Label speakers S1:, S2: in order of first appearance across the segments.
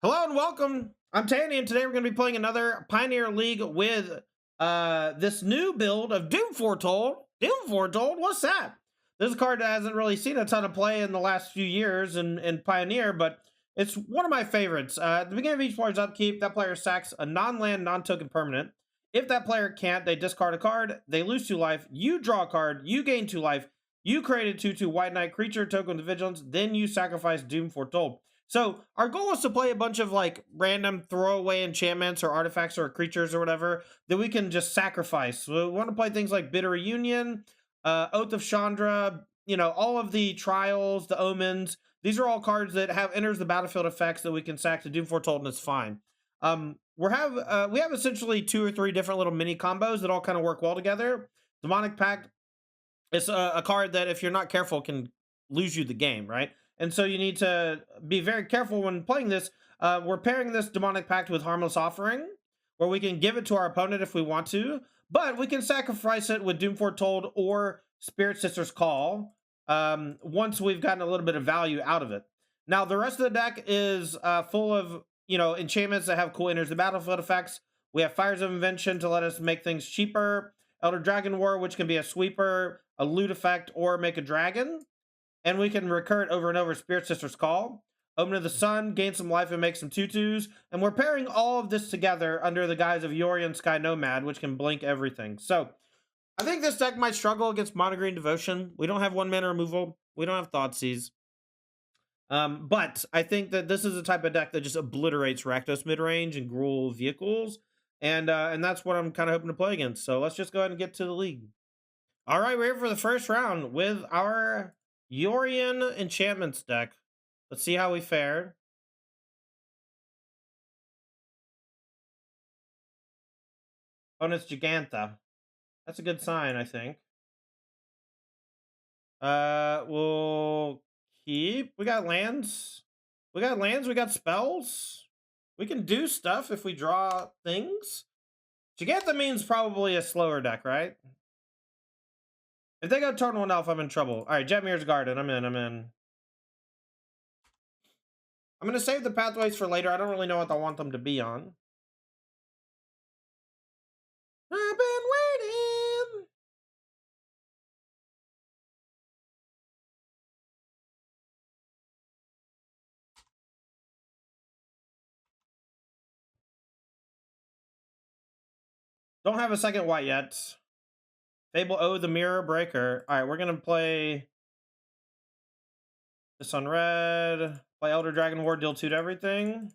S1: Hello and welcome. I'm Tanny, and today we're going to be playing another Pioneer League with this new build of Doom Foretold. Doom Foretold? What's that? This is a card that hasn't really seen a ton of play in the last few years in Pioneer, but it's one of my favorites. At the beginning of each player's upkeep, that player sacks a non-land, non-token permanent. If that player can't, they discard a card, they lose 2 life, you draw a card, you gain 2 life, you create a 2/2 White Knight creature token with vigilance, then you sacrifice Doom Foretold. So our goal is to play a bunch of like random throwaway enchantments or artifacts or creatures or whatever that we can just sacrifice. So we want to play things like Bitter Reunion, Oath of Chandra, all of the trials, the omens. These are all cards that have enters the battlefield effects that we can sack to Doom Foretold, and it's fine. We have essentially 2 or 3 different little mini combos that all kind of work well together. Demonic Pact is a card that if you're not careful can lose you the game, right? And so you need to be very careful when playing this. We're pairing this Demonic Pact with Harmless Offering, where we can give it to our opponent if we want to, but we can sacrifice it with Doom Foretold or Spirit Sister's Call once we've gotten a little bit of value out of it. Now, the rest of the deck is full of, enchantments that have cool enters the battlefield effects. We have Fires of Invention to let us make things cheaper. Elder Dragon War, which can be a sweeper, a loot effect, or make a dragon. And we can recur it over and over. Spirit Sister's Call. Omen of the Sun, gain some life and make some 2/2s. And we're pairing all of this together under the guise of Yorion Sky Nomad, which can blink everything. So I think this deck might struggle against Mono Green Devotion. We don't have 1-mana removal. We don't have Thoughtseize. But I think that this is the type of deck that just obliterates Rakdos midrange and Gruul vehicles. And that's what I'm kind of hoping to play against. So let's just go ahead and get to the league. All right, we're here for the first round with our Yorion Enchantments deck. Let's see how we fared. Oh, and it's Gigantha. That's a good sign, I think. We'll keep. We got lands. We got spells. We can do stuff if we draw things. Gigantha means probably a slower deck, right? If they go turn 1 elf, I'm in trouble. All right, Jetmir's Garden. I'm in. I'm going to save the pathways for later. I don't really know what I want them to be on. I've been waiting. Don't have a second white yet. Fable O, the Mirror Breaker. All right, we're going to play this on red. Play Elder Dragon War, deal 2 to everything.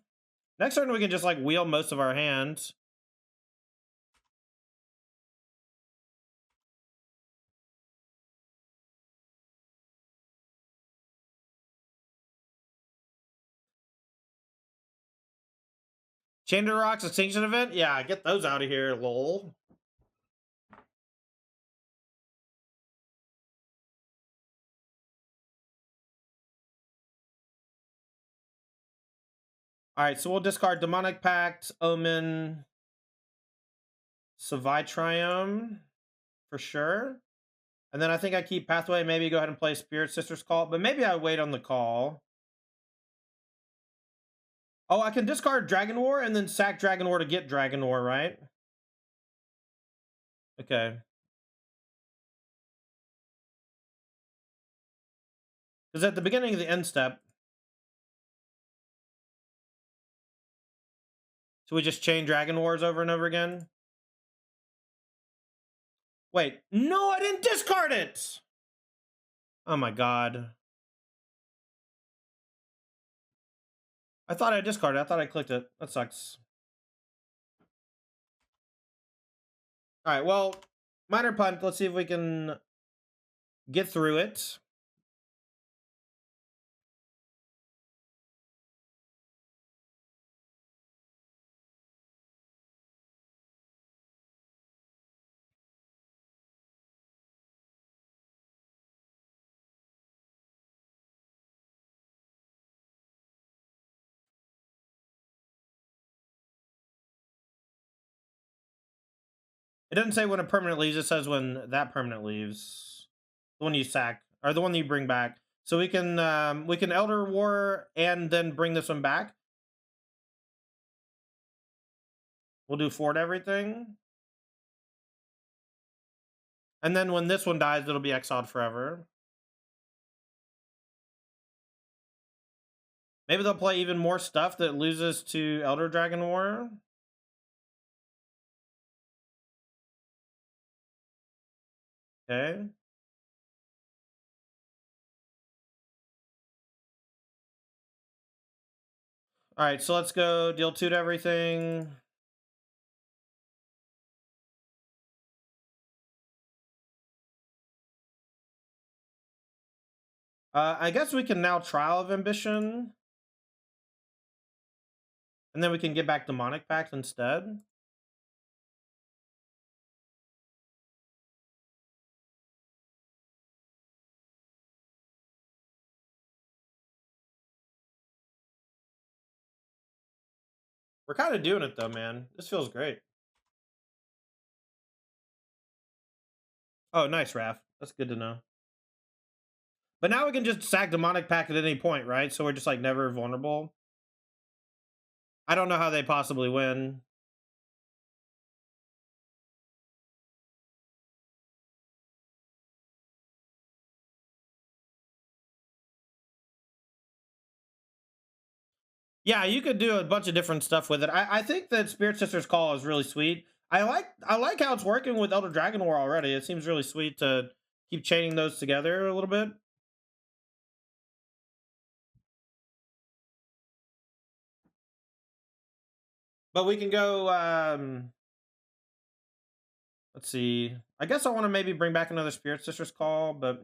S1: Next turn, we can just like wheel most of our hands. Chained Rocks Extinction Event? Yeah, get those out of here, lol. Alright, so we'll discard Demonic Pact, Omen, Savaitrium, for sure. And then I think I keep Pathway, maybe go ahead and play Spirit Sister's Call, but maybe I wait on the call. Oh, I can discard Dragon War and then sack Dragon War to get Dragon War, right? Okay. Because at the beginning of the end step, so we just chain Dragon Wars over and over again? Wait, no, I didn't discard it! Oh my god. I thought I discarded it. I thought I clicked it. That sucks. Alright, well, minor punt. Let's see if we can get through it. It doesn't say when a permanent leaves, it says when that permanent leaves. The one you sack, or the one that you bring back. So we can Elder War and then bring this one back. We'll do 4 to everything. And then when this one dies, it'll be exiled forever. Maybe they'll play even more stuff that loses to Elder Dragon War. Okay. All right, so let's go deal 2 to everything. I guess we can now Trial of Ambition. And then we can get back Demonic Pact instead. We're kind of doing it though, man. This feels great. Oh, nice, Raph. That's good to know. But now we can just sack Demonic Pact at any point, right? So we're just like never vulnerable. I don't know how they possibly win. Yeah, you could do a bunch of different stuff with it. I think that Spirit Sister's Call is really sweet. I like how it's working with Elder Dragon War already. It seems really sweet to keep chaining those together a little bit. But we can go let's see. I guess I want to maybe bring back another Spirit Sister's Call, but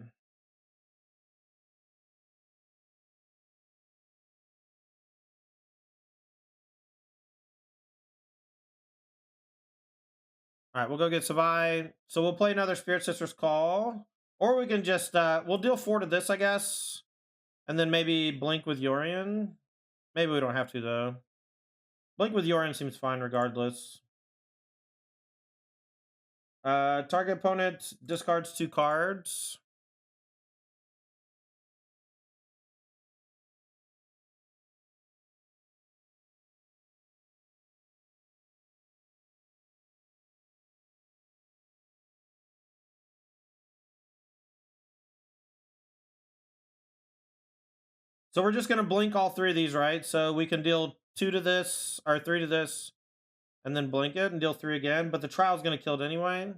S1: all right, we'll go get Savai. So we'll play another Spirit Sister's Call. Or we can just we'll deal 4 to this, I guess. And then maybe Blink with Yorian. Maybe we don't have to though. Blink with Yorian seems fine regardless. Target opponent discards 2 cards. So we're just gonna blink all 3 of these, right? So we can deal 2 to this, or 3 to this, and then blink it and deal 3 again. But the trial's gonna kill it anyway.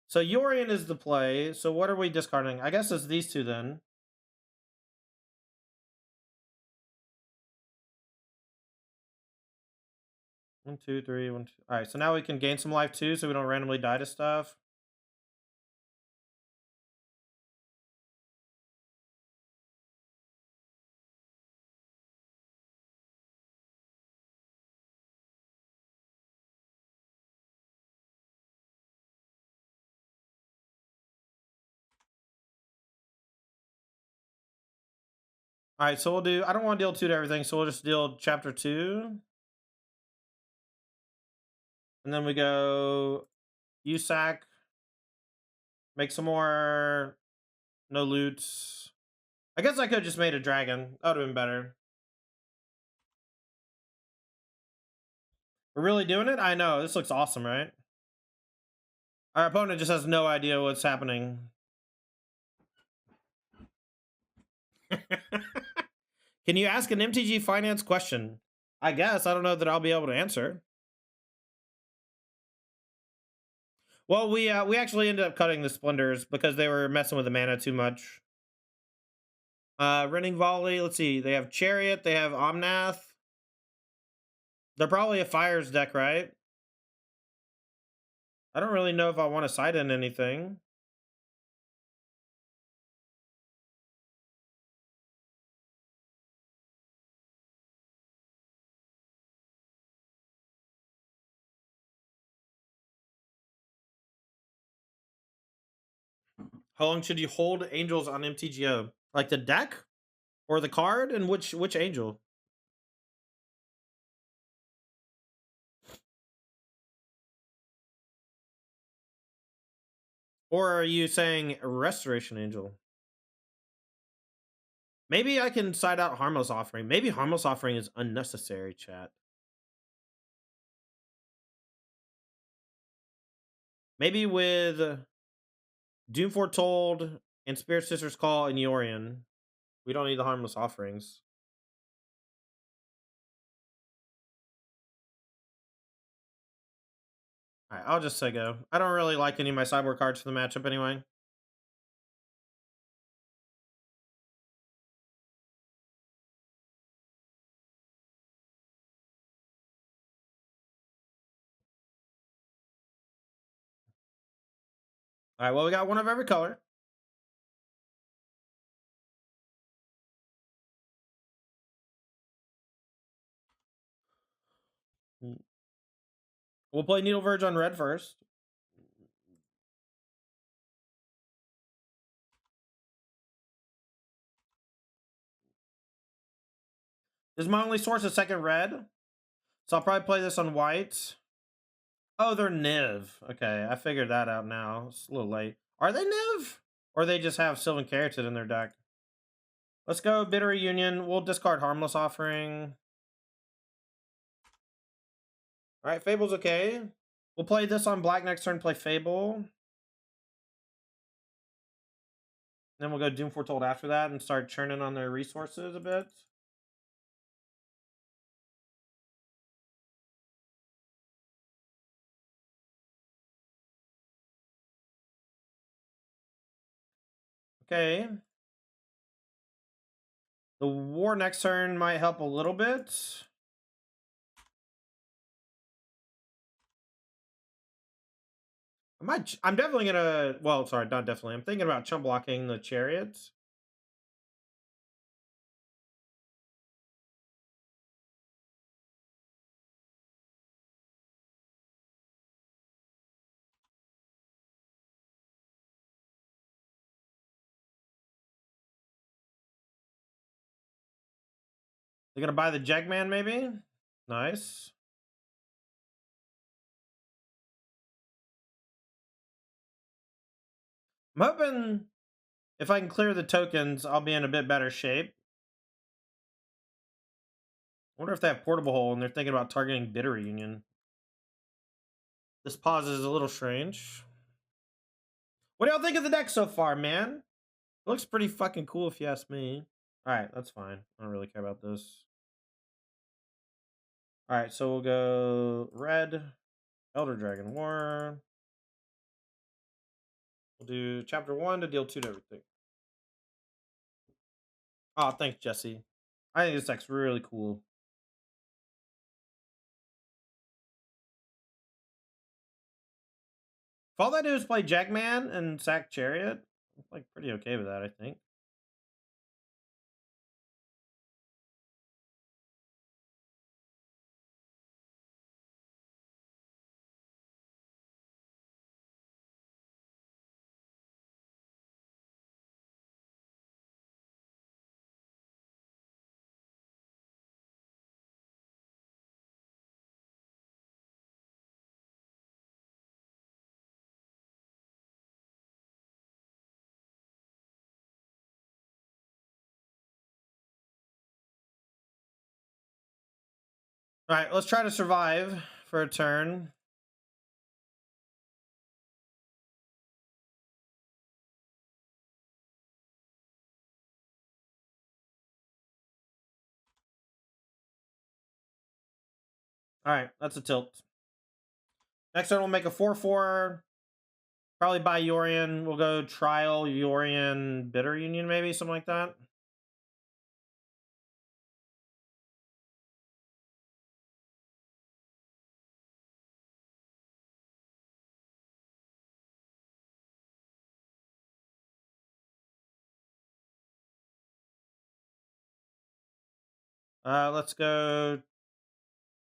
S1: So Yorian is the play. So what are we discarding? I guess it's these 2 then. 1, 2, 3, 1, 2. All right, so now we can gain some life too, so we don't randomly die to stuff. All right, so we'll do. I don't want to deal 2 to everything, so we'll just deal chapter 2, and then we go USAC, make some more. No loots. I guess I could have just made a dragon. That would have been better. We're really doing it? I know. This looks awesome, right? Our opponent just has no idea what's happening. Can you ask an MTG finance question? I guess. I don't know that I'll be able to answer. Well, we actually ended up cutting the Splendors because they were messing with the mana too much. Renning Volley. Let's see. They have Chariot. They have Omnath. They're probably a Fires deck, right? I don't really know if I want to side in anything. How long should you hold angels on MTGO? Like the deck or the card, and which angel? Or are you saying Restoration Angel? Maybe I can side out Harmless Offering. Maybe Harmless Offering is unnecessary, chat. Maybe with Doom Foretold and Spirit Sisters Call and Yorian. We don't need the Harmless offerings. All right, I'll just say go. I don't really like any of my sideboard cards for the matchup anyway. All right, well, we got one of every color. We'll play Needle Verge on red first. This is my only source of second red, so I'll probably play this on white. Oh, they're Niv. Okay, I figured that out now. It's a little late. Are they Niv? Or they just have Sylvan Carotid in their deck? Let's go Bitter Reunion. We'll discard Harmless Offering. All right, Fable's okay. We'll play this on black next turn, play Fable. Then we'll go Doom Foretold after that and start churning on their resources a bit. Okay. The War next turn might help a little bit. I'm definitely gonna, well, sorry, not definitely. I'm thinking about chump blocking the Chariots. They're gonna buy the Jegman, maybe? Nice. I'm hoping if I can clear the tokens, I'll be in a bit better shape. I wonder if they have Portable Hole and they're thinking about targeting Bitter Reunion. This pause is a little strange. What do y'all think of the deck so far, man? It looks pretty fucking cool if you ask me. Alright, that's fine. I don't really care about this. Alright, so we'll go red, Elder Dragon War. We'll do chapter 1 to deal 2 to everything. Oh, thanks, Jesse. I think this deck's really cool. If all I do is play Jackman and sack Chariot, I'm like pretty okay with that, I think. All right, let's try to survive for a turn. All right, that's a tilt. Next turn, we'll make a 4/4. Probably buy Yorian. We'll go Trial, Yorian, Bitter Union, maybe, something like that. Let's go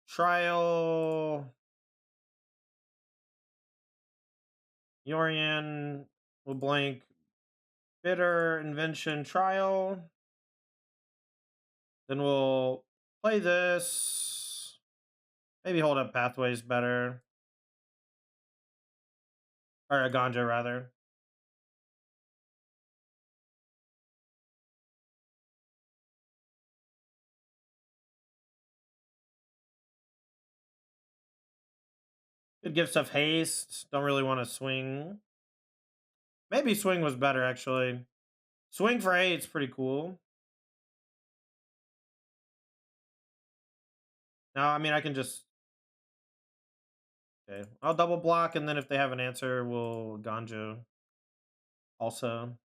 S1: Trial, Yorian. We'll blank Bitter, Invention, Trial. Then we'll play this. Maybe hold up Pathways better. Or a Ganja, rather. Could give stuff haste. Don't really want to swing. Maybe swing was better, actually. Swing for 8's pretty cool. Now, I mean, I can just... Okay. I'll double block, and then if they have an answer, we'll Ganjo also.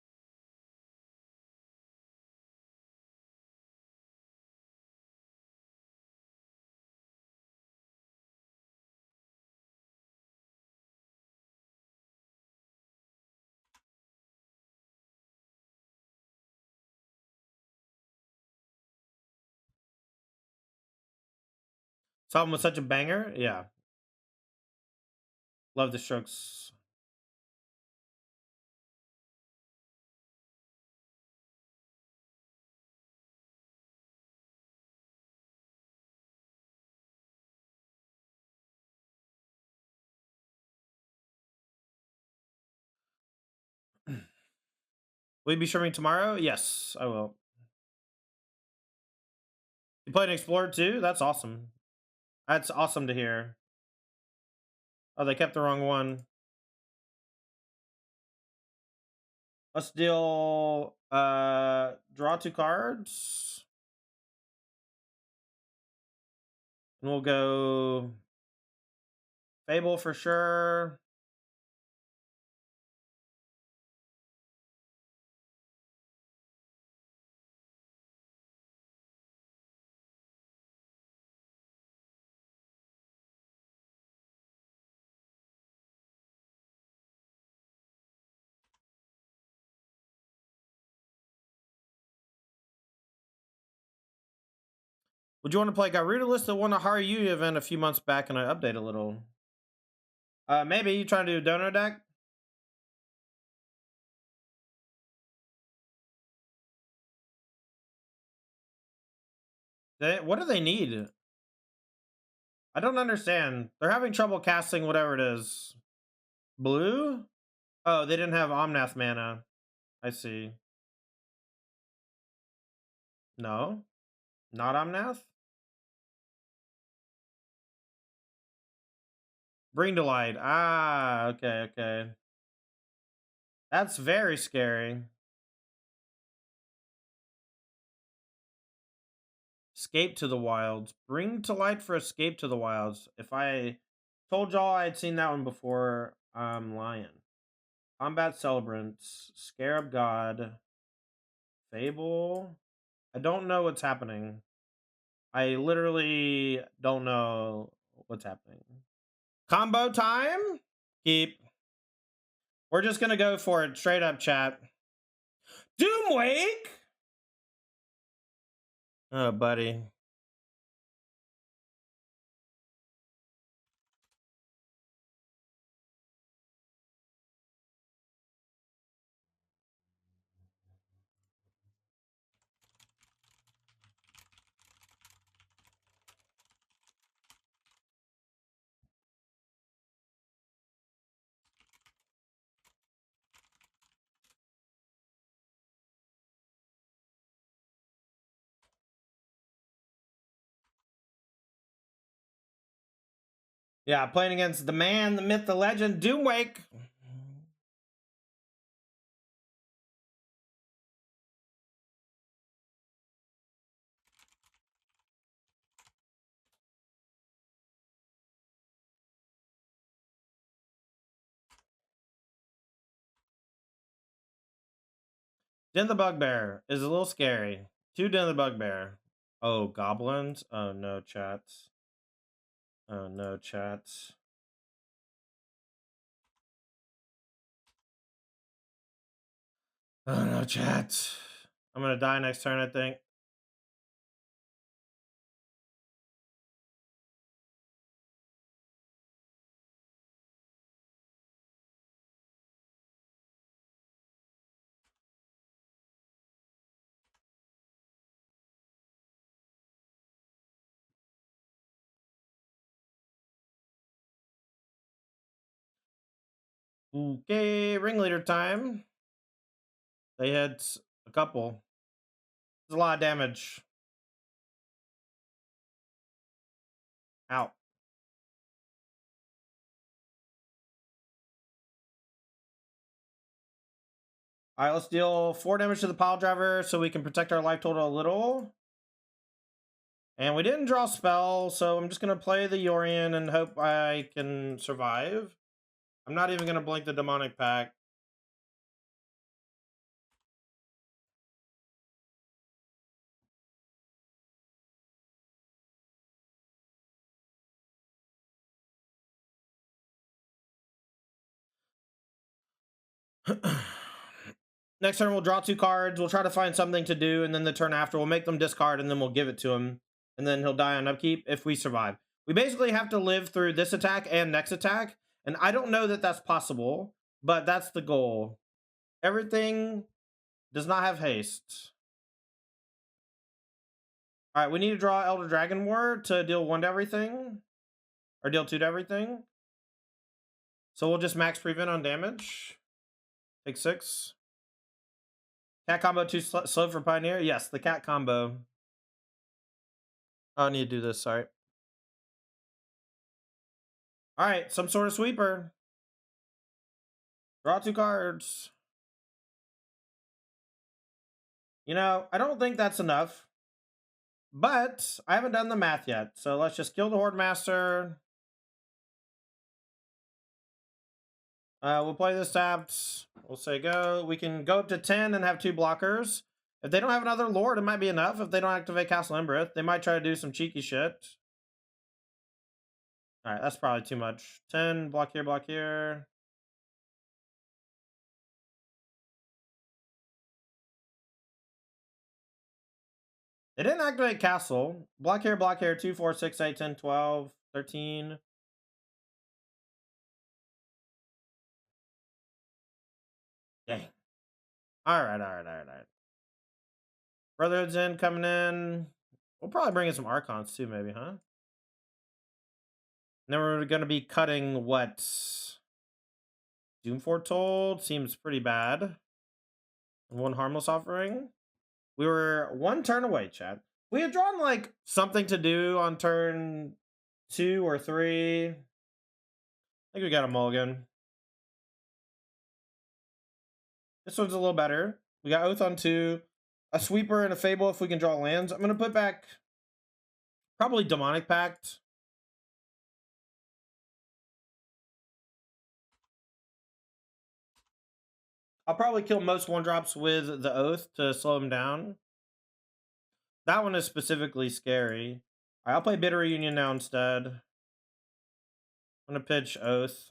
S1: Solve was such a banger. Yeah. Love the strokes. Will you be streaming tomorrow? Yes, I will. You played Explorer too? That's awesome. That's awesome to hear. Oh, they kept the wrong one. Let's deal draw 2 cards. And we'll go Fable for sure. Would you want to play Garuda List that won a Haru event a few months back and I update a little? Maybe you trying to do a donor deck? What do they need? I don't understand. They're having trouble casting whatever it is. Blue? Oh, they didn't have Omnath mana. I see. No, not Omnath. Bring to light. Ah, okay, okay. That's very scary. Escape to the Wilds. Bring to light for Escape to the Wilds. If I told y'all I had seen that one before, I'm lying. Combat Celebrants. Scarab God. Fable. I don't know what's happening. I literally don't know what's happening. Combo time? Keep. We're just gonna go for it. Straight up, chat. Doomwake? Oh, buddy. Yeah, playing against the man, the myth, the legend, Doomwake. Den the Bugbear is a little scary. 2 Den the Bugbear. Oh, goblins? Oh no, chats. Oh no, chats. Oh no, chats. I'm gonna die next turn, I think. Okay, ringleader time. They had a couple. There's a lot of damage. Out. All right, let's deal 4 damage to the pile driver so we can protect our life total a little. And we didn't draw spell, so I'm just going to play the Yorian and hope I can survive. I'm not even going to blink the Demonic Pact. Next turn, we'll draw 2 cards. We'll try to find something to do, and then the turn after, we'll make them discard, and then we'll give it to him. And then he'll die on upkeep if we survive. We basically have to live through this attack and next attack, and I don't know that that's possible, but that's the goal. Everything does not have haste. All right, we need to draw Elder Dragon War to deal 1 to everything, or deal 2 to everything. So we'll just max prevent on damage. Take 6. Cat combo too slow for Pioneer? Yes, the cat combo. Oh, I need to do this, sorry. All right, some sort of sweeper. Draw 2 cards. You know, I don't think that's enough. But I haven't done the math yet. So let's just kill the Horde Master. We'll play this tapped. We'll say go. We can go up to 10 and have 2 blockers. If they don't have another Lord, it might be enough. If they don't activate Castle Embereth, they might try to do some cheeky shit. All right, that's probably too much. 10, block here, block here. They didn't activate Castle. Block here, 2, 4, 6, 8, 10, 12, 13. Dang. All right. Brotherhood's in, coming in. We'll probably bring in some Archons too, maybe, huh? And then we're going to be cutting what? Doom Foretold seems pretty bad. 1 Harmless Offering. We were 1 turn away, chat. We had drawn like something to do on turn 2 or 3. I think we got a mulligan. This one's a little better. We got Oath on 2. A Sweeper and a Fable if we can draw lands. I'm going to put back probably Demonic Pact. I'll probably kill most 1-drops with the Oath to slow him down. That one is specifically scary. All right, I'll play Bitter Reunion now instead. I'm going to pitch Oath.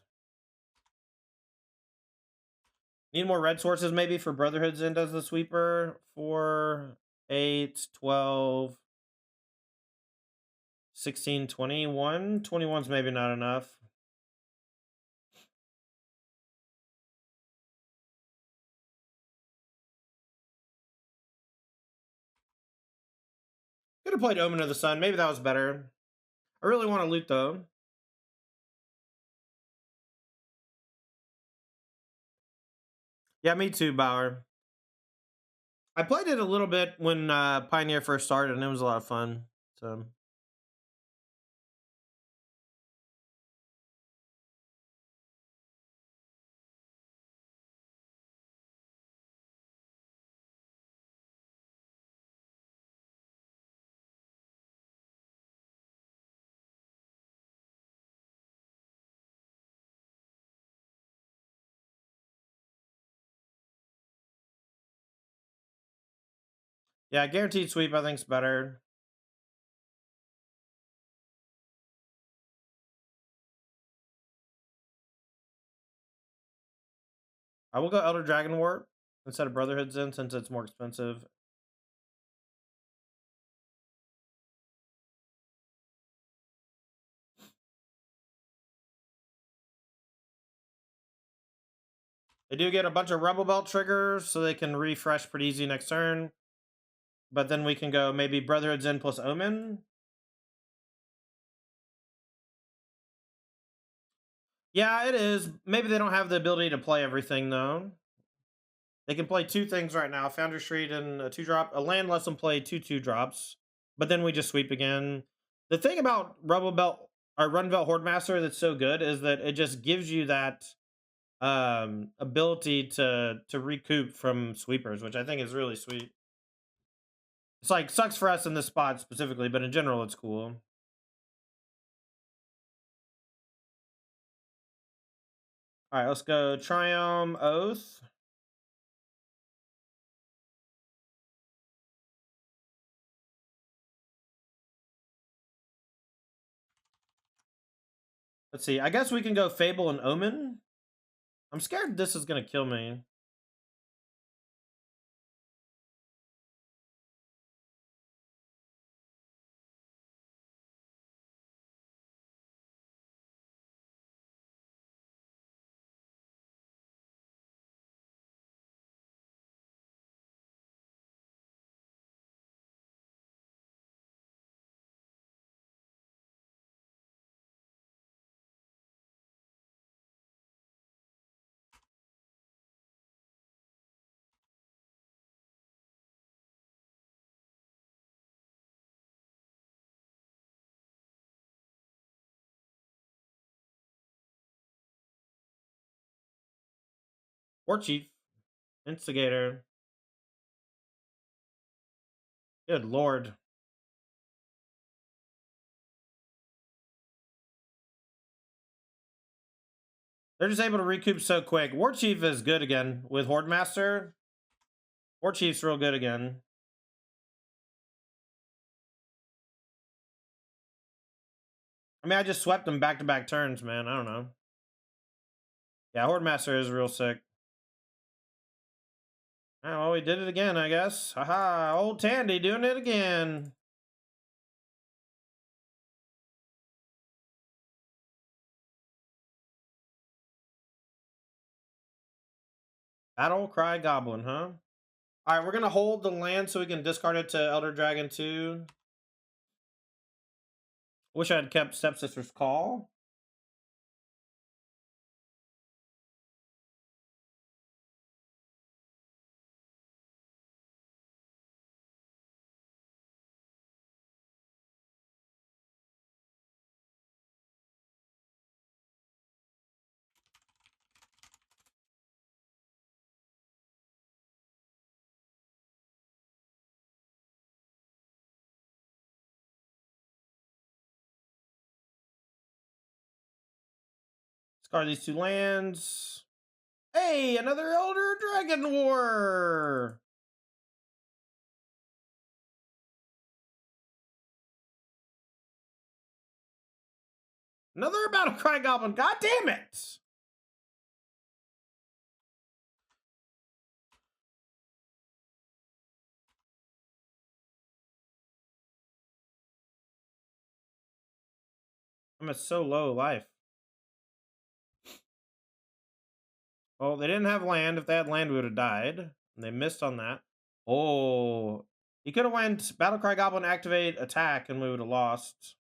S1: Need more red sources maybe for Brotherhood's End as the sweeper. 4, 8, 12, 16, 21. 21's maybe not enough. Could have played Omen of the Sun. Maybe that was better. I really want to loot though. Yeah, me too, Bauer. I played it a little bit when Pioneer first started, and it was a lot of fun. So yeah, guaranteed sweep I think's better. I will go Elder Dragon Warp instead of Brotherhood's End since it's more expensive. They do get a bunch of Rebel Belt triggers, so they can refresh pretty easy next turn. But then we can go maybe Brotherhood's End plus Omen. Yeah, it is. Maybe they don't have the ability to play everything, though. They can play 2 things right now. Foundry Street and a 2-drop. A land lets them play 2 2-drops. But then we just sweep again. The thing about Rebel Belt or Run Belt Horde Master that's so good is that it just gives you that ability to recoup from sweepers, which I think is really sweet. It's like sucks for us in this spot specifically, but in general it's cool. All right, let's go Triumph Oath. Let's see. I guess we can go Fable and Omen. I'm scared this is gonna kill me. War Chief. Instigator. Good lord. They're just able to recoup so quick. War Chief is good again with Horde Master. War Chief's real good again. I mean, I just swept them back-to-back turns, man. I don't know. Yeah, Horde Master is real sick. Oh, well, we did it again, I guess. Haha, old Tandy doing it again. Battle Cry Goblin, huh? All right, we're going to hold the land so we can discard it to Elder Dragon 2. Wish I had kept Stepsister's Call. Discard these 2 lands. Hey, another Elder Dragon War! Another Battle Cry Goblin. God damn it! I'm at so low life. Well, they didn't have land. If they had land, we would have died. And they missed on that. Oh, he could have went Battlecry Goblin, activate, attack, and we would have lost.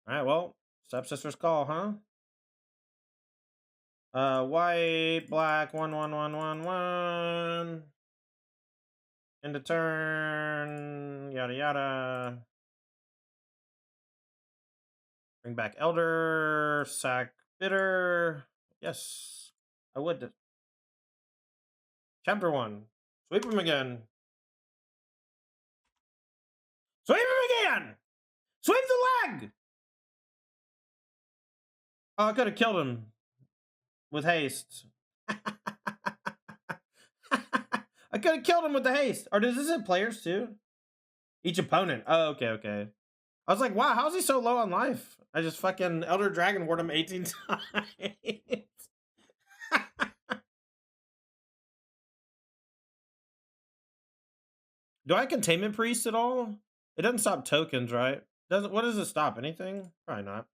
S1: All right, well, Stepsister's Call, huh? White, black, 1/1/1/1/1. End of turn, yada yada. Bring back Elder, sack Bitter. Yes, I would. Chapter 1. Sweep him again. Sweep him again! Sweep the leg! Oh, I could have killed him with haste. I could have killed him with the haste. Or does this hit players too? Each opponent. Oh, okay, okay. I was like, wow, how's he so low on life? I just fucking Elder Dragon ward him 18 times. Do I Containment Priest at all? It doesn't stop tokens, right? Doesn't. What does it stop? Anything? Probably not.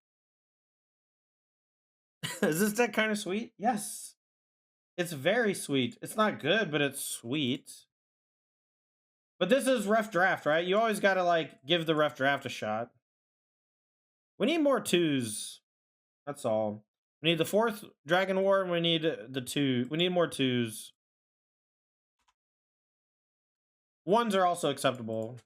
S1: Is this deck kind of sweet? Yes. It's very sweet. It's not good, but it's sweet. But this is Ref Draft, right? You always got to, like, give the Ref Draft a shot. We need more 2s. That's all. We need the 4th Dragon War, and we need the 2. We need more 2s. Ones are also acceptable.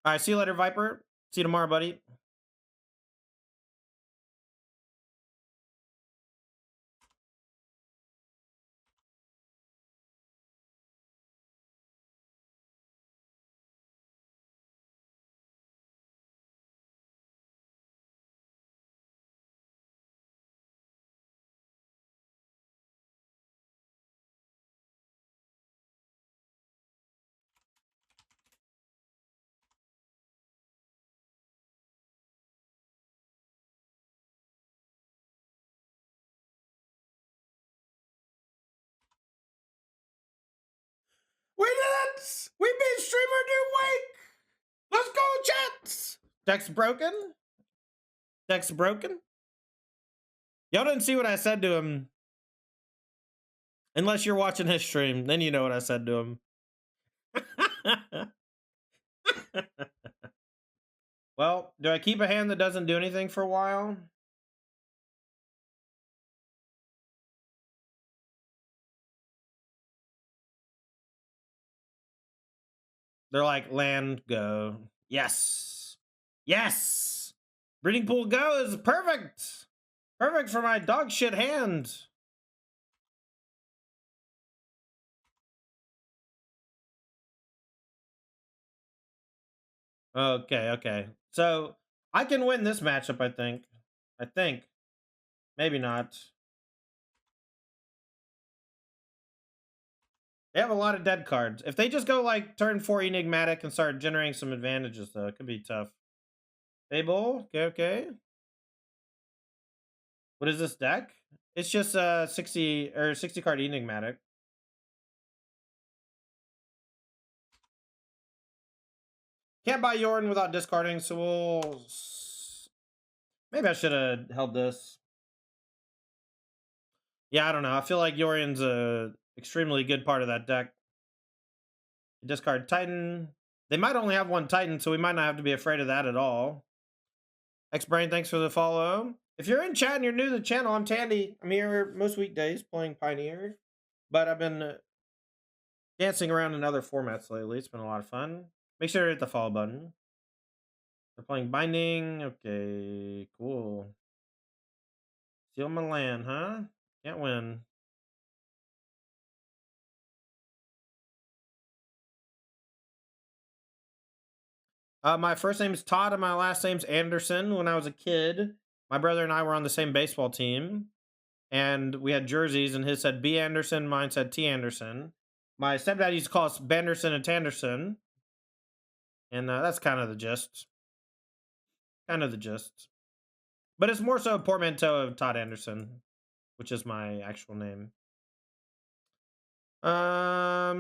S1: All right, see you later, Viper. See you tomorrow, buddy. We did it! We beat Streamer New Week! Let's go, Jets! Deck's broken? Deck's broken? Y'all didn't see what I said to him. Unless you're watching his stream, then you know what I said to him. Well, do I keep a hand that doesn't do anything for a while? They're like, land, go. Yes. Yes. Breeding pool go is perfect. Perfect for my dog shit hand. Okay, okay. So I can win this matchup, I think. Maybe not. They have a lot of dead cards. If they just go like turn 4 enigmatic and start generating some advantages, though, it could be tough. Fable, okay, okay. What is this deck? It's just 60 card enigmatic. Can't buy Yorn without discarding, so we'll... Maybe I should have held this. Yeah, I don't know. I feel like Yorion's a extremely good part of that deck. Discard Titan. They might only have one Titan, so we might not have to be afraid of that at all. X-Brain, thanks for the follow. If you're in chat and you're new to the channel, I'm Tandy. I'm here most weekdays playing Pioneer. But I've been dancing around in other formats lately. It's been a lot of fun. Make sure to hit the follow button. We're playing Binding. Okay, cool. Steal my land, huh? Can't win. My first name is Todd and my last name's Anderson. When I was a kid, my brother and I were on the same baseball team. And we had jerseys, and his said B. Anderson, mine said T. Anderson. My stepdad used to call us Benderson and Tanderson. And that's kind of the gist. Kind of the gist. But it's more so a portmanteau of Todd Anderson, which is my actual name. I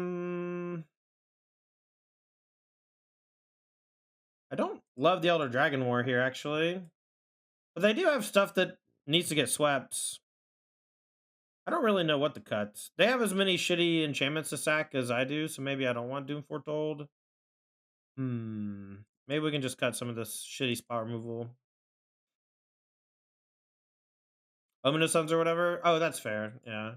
S1: don't love the Elder Dragon War here, actually. But they do have stuff that needs to get swept. I don't really know what to cut. They have as many shitty enchantments to sack as I do, so maybe I don't want Doom Foretold. Maybe we can just cut some of this shitty spot removal. Ominous Suns or whatever? Oh, that's fair. Yeah.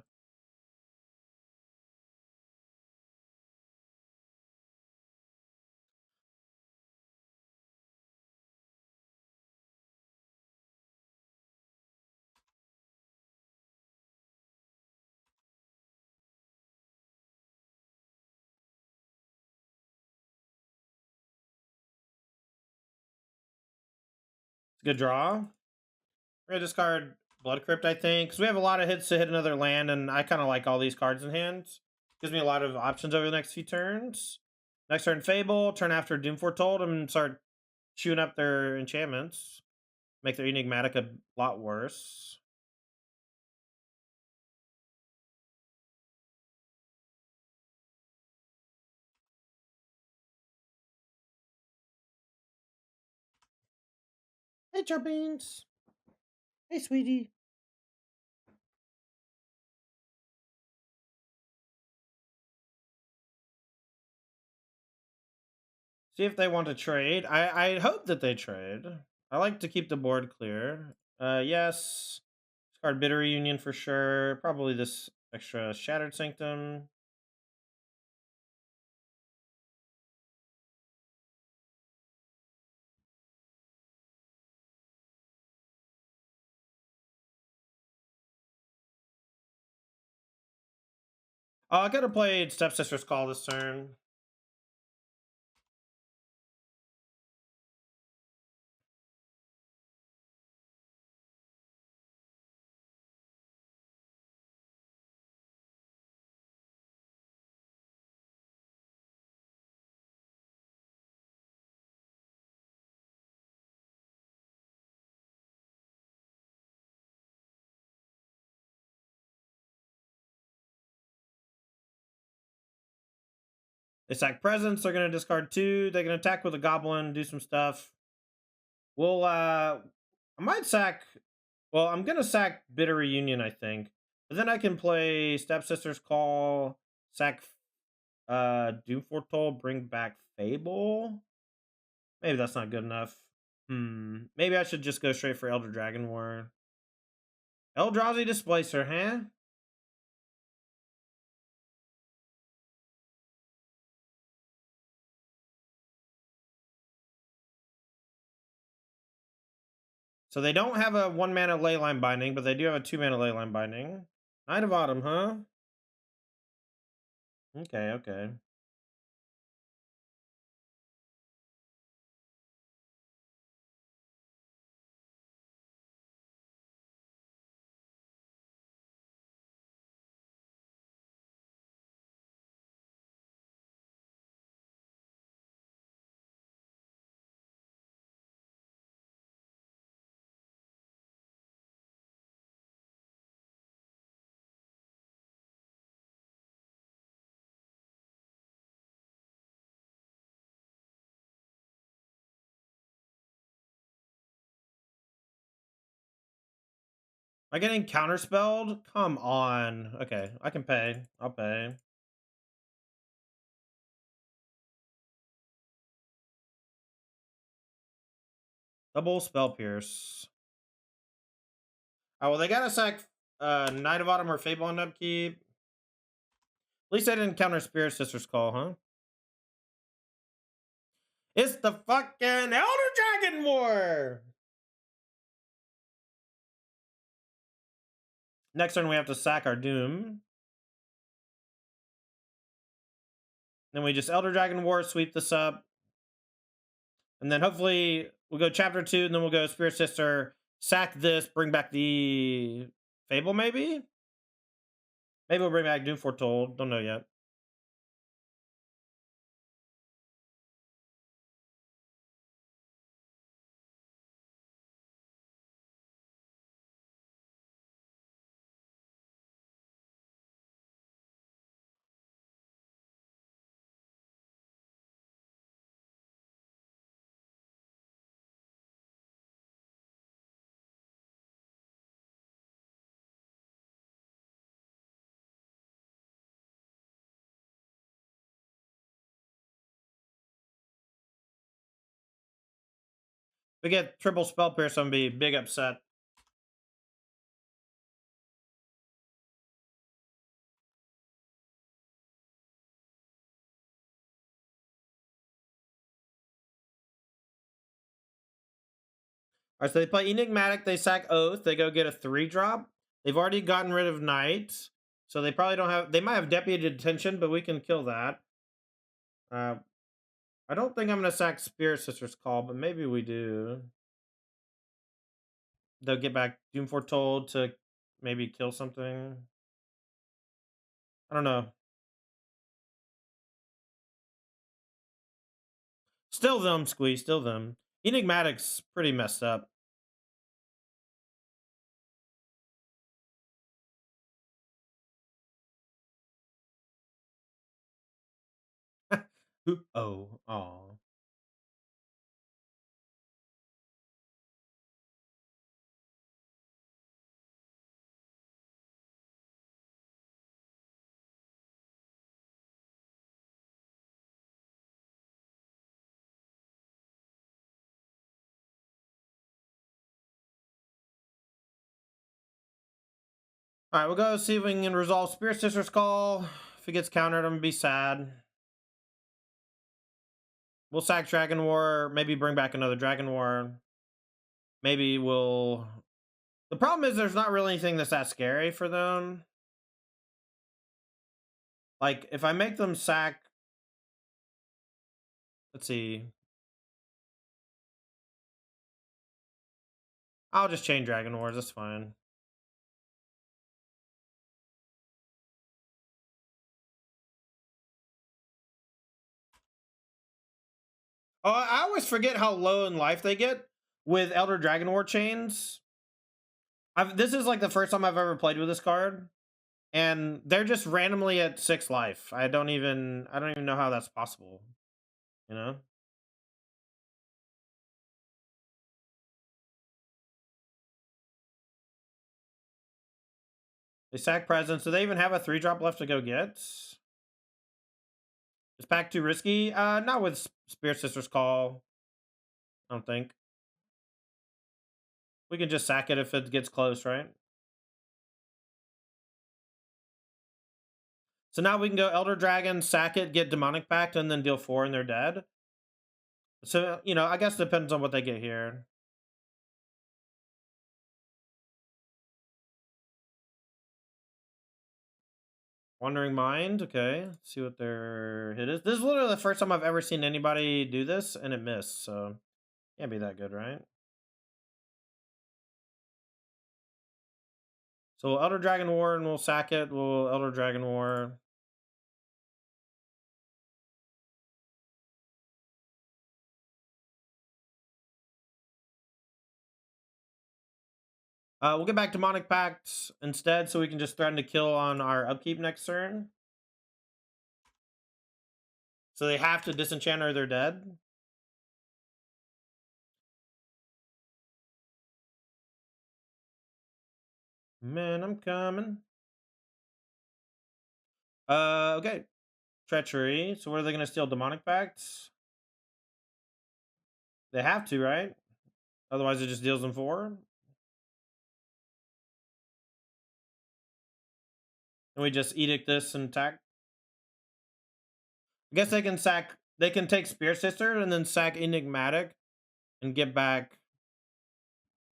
S1: It's a good draw. We're gonna discard Blood Crypt, I think, because we have a lot of hits to hit another land, and I kind of like all these cards in hand. Gives me a lot of options over the next few turns. Next turn, Fable. Turn after, Doom Foretold, and start chewing up their enchantments. Make their Enigmatic a lot worse. Hey, Beans. Hey, sweetie. See if they want to trade. I hope that they trade. I like to keep the board clear. Yes. Discard Bitter Reunion for sure. Probably this extra Shattered Sanctum. Oh, I could have played Stepsister's Call this turn. They sack presents. They're gonna discard 2. They can attack with a goblin, do some stuff. We'll I might sack. Well, I'm gonna sack Bitter Reunion, I think, but then I can play Stepsister's Call, sack Doom Foretold, bring back Fable. Maybe that's not good enough. Maybe I should just go straight for Elder Dragon War. Eldrazi Displacer, huh? So they don't have a 1-mana Leyline Binding, but they do have a 2-mana Leyline Binding. Knight of Autumn, huh? Okay, okay. Am I getting counterspelled? Come on. Okay, I can pay. I'll pay. Double Spell Pierce. Oh, well, they gotta sack Knight of Autumn or Fable on upkeep. At least I didn't counter Spirit Sister's Call, huh? It's the fucking Elder Dragon War! Next turn, we have to sack our Doom. Then we just Elder Dragon War, sweep this up. And then hopefully we'll go Chapter 2, and then we'll go Spirit Sister, sack this, bring back the Fable, maybe? Maybe we'll bring back Doom Foretold. Don't know yet. If we get triple Spell Pierce, I'm gonna be big upset. All right, so they play Enigmatic, they sack Oath, they go get a 3-drop. They've already gotten rid of Knight, so they probably don't have. They might have Deputy Detention, but we can kill that. I don't think I'm gonna sack Spirit Sister's Call, but maybe we do. They'll get back Doom Foretold to maybe kill something. I don't know. Still them, Squeeze, still them. Enigmatic's pretty messed up. Oh. All right, we'll go see if we can resolve Spirit Sister's Call. If it gets countered, I'm gonna be sad. We'll sack Dragon War. Maybe bring back another Dragon War. Maybe we'll... The problem is there's not really anything that's that scary for them. Like, if I make them sack... Let's see. I'll just chain Dragon Wars. That's fine. Oh, I always forget how low in life they get with Elder Dragon War chains. This is like the first time I've ever played with this card, and they're just randomly at 6 life. I don't even know how that's possible. You know? They sack presents. Do they even have a 3-drop left to go get? Is Pact too risky? Not with Spirit Sister's Call. I don't think. We can just sack it if it gets close, right? So now we can go Elder Dragon, sack it, get Demonic Pact, and then deal 4 and they're dead. So, you know, I guess it depends on what they get here. Wandering Mind, okay. Let's see what their hit is. This is literally the first time I've ever seen anybody do this, and it missed, so can't be that good, right? So we'll Elder Dragon War, and we'll sack it. We'll Elder Dragon War. We'll get back Demonic Pact instead, so we can just threaten to kill on our upkeep next turn. So they have to disenchant or they're dead. Man, I'm coming. Okay. Treachery. So what are they going to steal? Demonic Pacts? They have to, right? Otherwise it just deals them 4. And we just edict this and attack. I guess they can sack... They can take Spear Sister and then sack Enigmatic and get back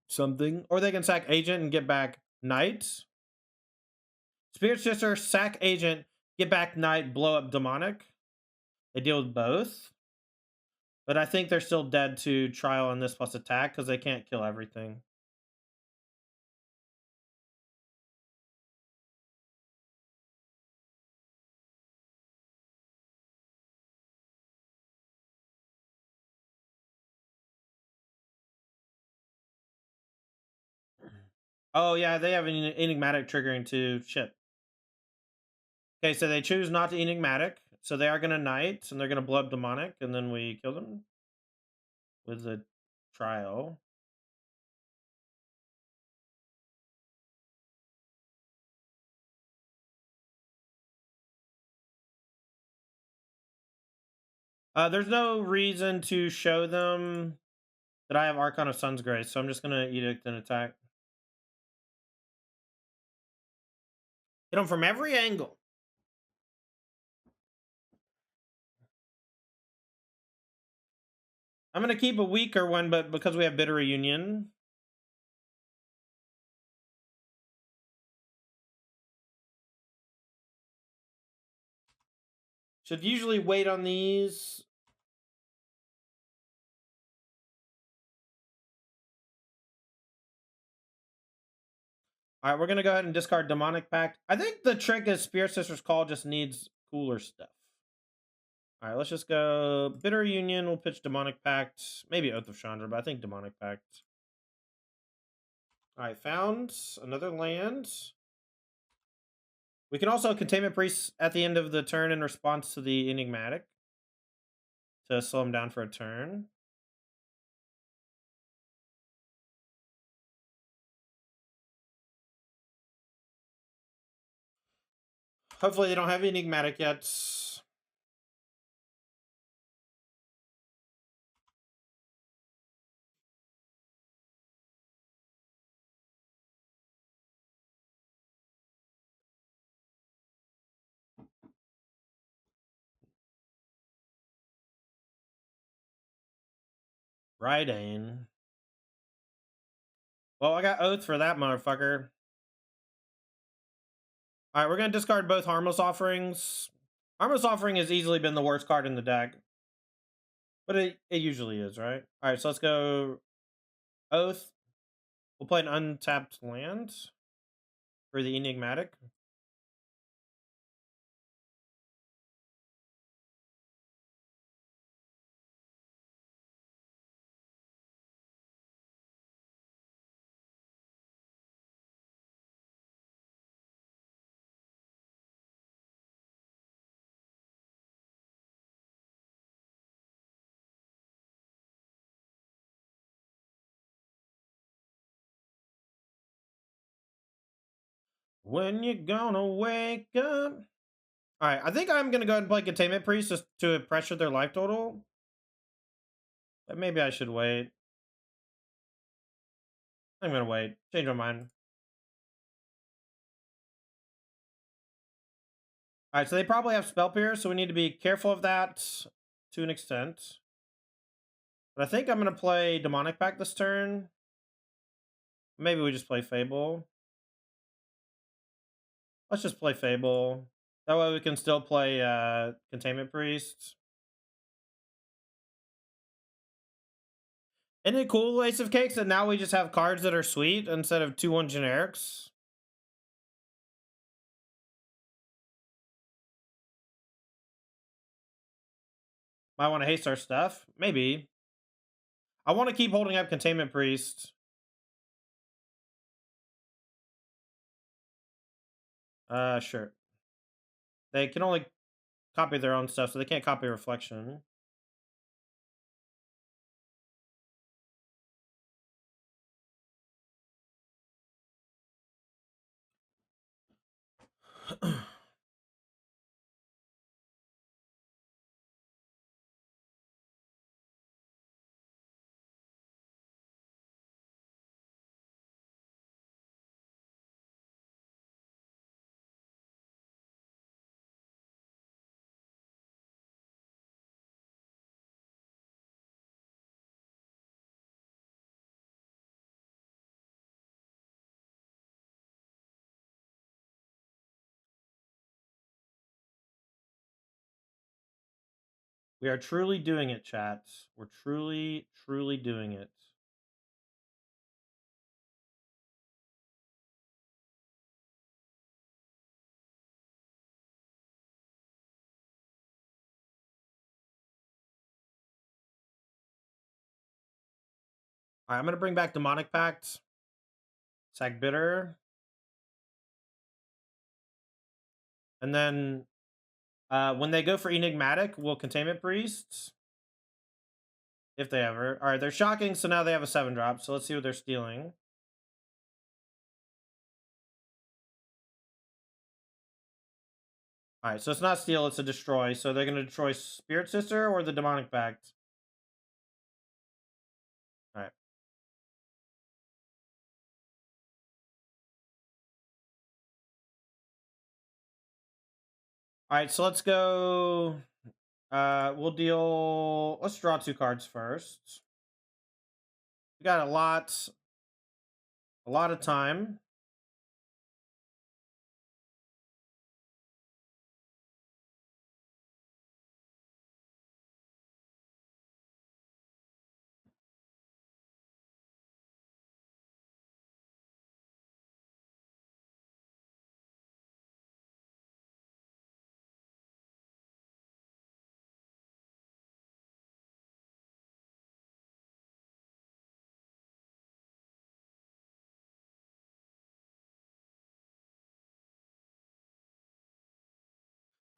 S1: something. Or they can sack Agent and get back Knight. Spear Sister, sack Agent, get back Knight, blow up Demonic. They deal with both. But I think they're still dead to Trial on this plus attack because they can't kill everything. Oh, yeah, they have an Enigmatic triggering too. Shit. Okay, so they choose not to Enigmatic. So they are going to Knight, and they're going to blow up Demonic, and then we kill them with the Trial. There's no reason to show them that I have Archon of Sun's Grace, so I'm just going to Edict and attack. Hit them from every angle. I'm going to keep a weaker one, but because we have Bitter Reunion. Should usually wait on these. All right, we're going to go ahead and discard Demonic Pact. I think the trick is Spear Sister's Call just needs cooler stuff. All right, let's just go Bitter Union. We'll pitch Demonic Pact. Maybe Oath of Chandra, but I think Demonic Pact. All right, found another land. We can also Containment Priest at the end of the turn in response to the Enigmatic to slow him down for a turn. Hopefully they don't have Enigmatic yet. Rydane. Well, I got Oath for that motherfucker. All right, we're going to discard both Harmless Offerings. Harmless Offering has easily been the worst card in the deck. But it usually is, right? All right, so let's go Oath. We'll play an untapped land for the Enigmatic. When you gonna wake up? All right, I think I'm gonna go ahead and play Containment Priest just to pressure their life total. But maybe I should wait. I'm gonna wait. Change my mind. All right, so they probably have Spell Pierce, so we need to be careful of that to an extent. But I think I'm gonna play Demonic Pact this turn. Maybe we just play Fable. Let's just play Fable. That way we can still play Containment Priest. Isn't it cool, Ace of Cakes, that now we just have cards that are sweet instead of 2-1 generics? Might want to haste our stuff. Maybe. I want to keep holding up Containment Priest. Sure. They can only copy their own stuff, so they can't copy Reflection. We are truly doing it, chat. We're truly, truly doing it. All right, I'm going to bring back Demonic Pact. Sack Bitter. And then when they go for Enigmatic, we'll Containment Priests. If they ever. All right, they're shocking, so now they have a 7-drop. So let's see what they're stealing. All right, so it's not steal, it's a destroy. So they're going to destroy Spirit Sister or the Demonic Pact. All right. All right, so let's go. We'll deal. Let's draw 2 cards first. We got a lot of time.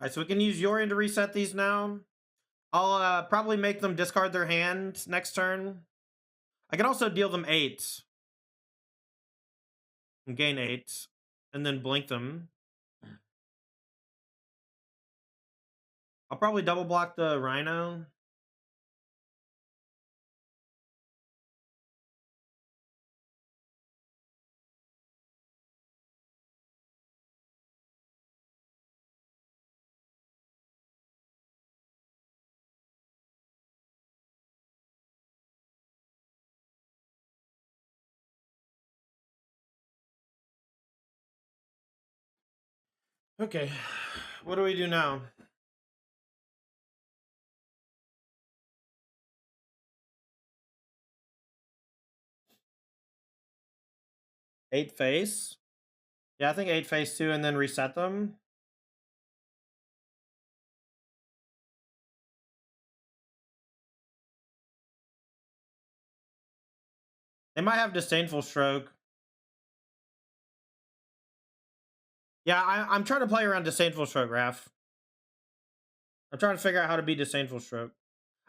S1: All right, so we can use Yorion to reset these now. I'll probably make them discard their hand next turn. I can also deal them 8 and gain 8, and then blink them. I'll probably double block the Rhino. Okay, what do we do now? Eight face? Yeah, I think 8 face 2 and then reset them. They might have Disdainful Stroke. Yeah, I'm trying to play around Disdainful Stroke, Raph. I'm trying to figure out how to beat Disdainful Stroke.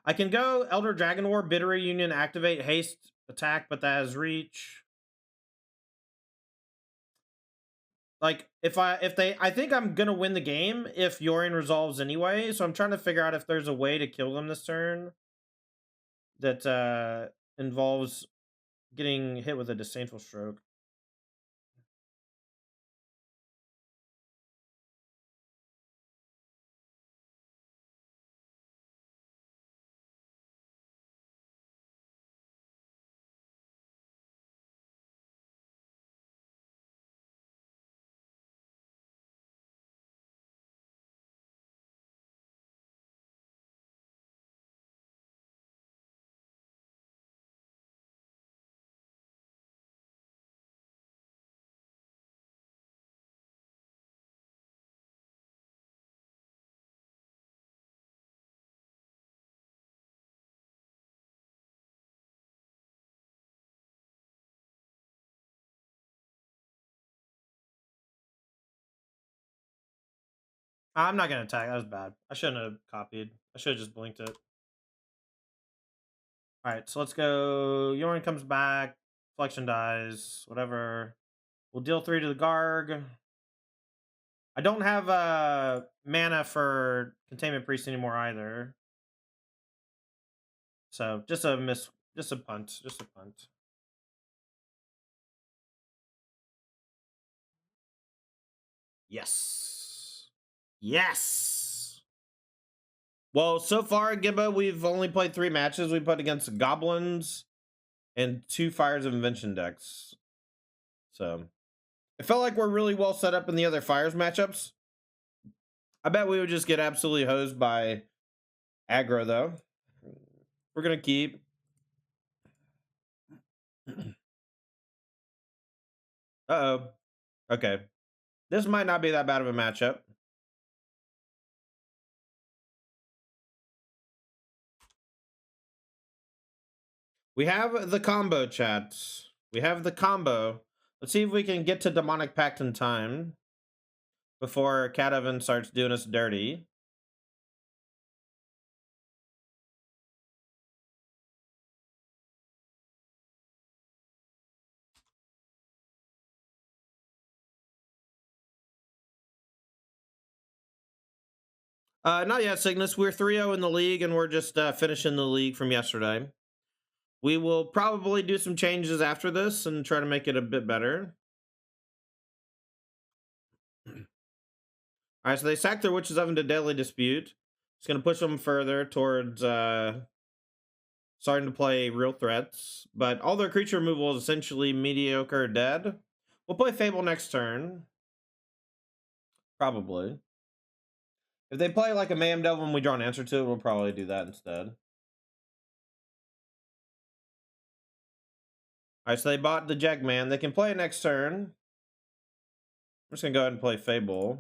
S1: I can go Elder Dragon War, Bitter Reunion, activate haste attack, but that has reach. Like I think I'm gonna win the game if Yorion resolves anyway. So I'm trying to figure out if there's a way to kill them this turn that involves getting hit with a Disdainful Stroke. I'm not gonna attack. That was bad. I shouldn't have copied. I should have just blinked it. All right, so let's go. Yorion comes back. Flexion dies. Whatever. We'll deal 3 to the Garg. I don't have mana for Containment Priest anymore either. So just a miss, just a punt, just a punt. Yes. Yes. Well, so far, Gibba, we've only played 3 matches. We played against Goblins and 2 Fires of Invention decks. So it felt like we're really well set up in the other Fires matchups. I bet we would just get absolutely hosed by aggro, though. We're going to keep. Uh-oh. Okay. This might not be that bad of a matchup. We have the combo, chat. We have the combo. Let's see if we can get to Demonic Pact in time before Catavan starts doing us dirty. Not yet, Cygnus. We're 3-0 in the league, and we're just finishing the league from yesterday. We will probably do some changes after this and try to make it a bit better. All right, so they sacked their Witch's Oven to Deadly Dispute. It's going to push them further towards starting to play real threats. But all their creature removal is essentially mediocre or dead. We'll play Fable next turn. Probably. If they play like a Mayhem Devil and we draw an answer to it, we'll probably do that instead. Alright, so they bought the Jegman. They can play it next turn. I'm just going to go ahead and play Fable.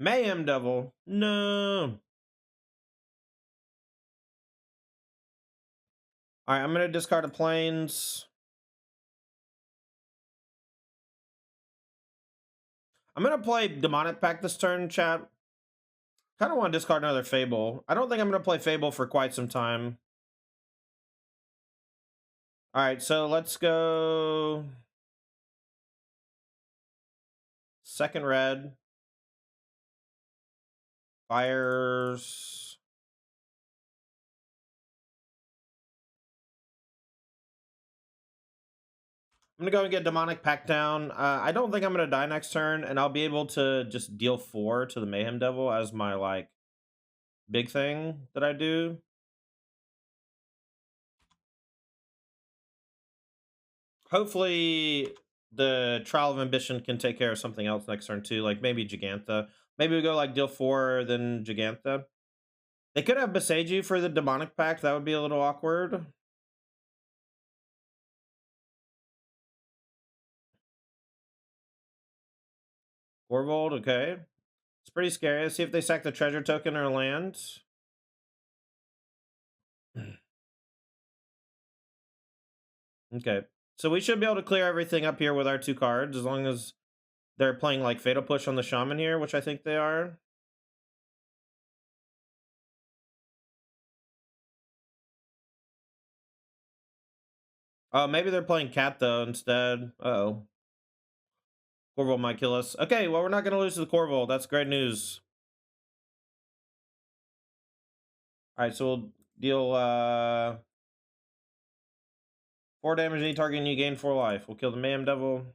S1: Mayhem Devil. No. Alright, I'm going to discard a Plains. I'm going to play Demonic Pact this turn, chat. Kind of want to discard another Fable. I don't think I'm going to play Fable for quite some time. Alright, so let's go... Second red. Fires. I'm gonna go and get Demonic Pact down. I don't think I'm gonna die next turn, and I'll be able to just deal 4 to the Mayhem Devil as my, like, big thing that I do. Hopefully, the Trial of Ambition can take care of something else next turn, too, like maybe Gigantha. Maybe we go, like, deal 4, then Gigantha. They could have Beseiji for the Demonic Pact. That would be a little awkward. Corvold, okay. It's pretty scary. Let's see if they sack the treasure token or land. Okay. So we should be able to clear everything up here with our 2 cards, as long as they're playing, like, Fatal Push on the Shaman here, which I think they are. Oh, maybe they're playing Cat, though, instead. Uh-oh. Corvold might kill us. Okay, well, we're not going to lose to the Corvold. That's great news. Alright, so we'll deal 4 damage to any target and you gain 4 life. We'll kill the Mayhem Devil.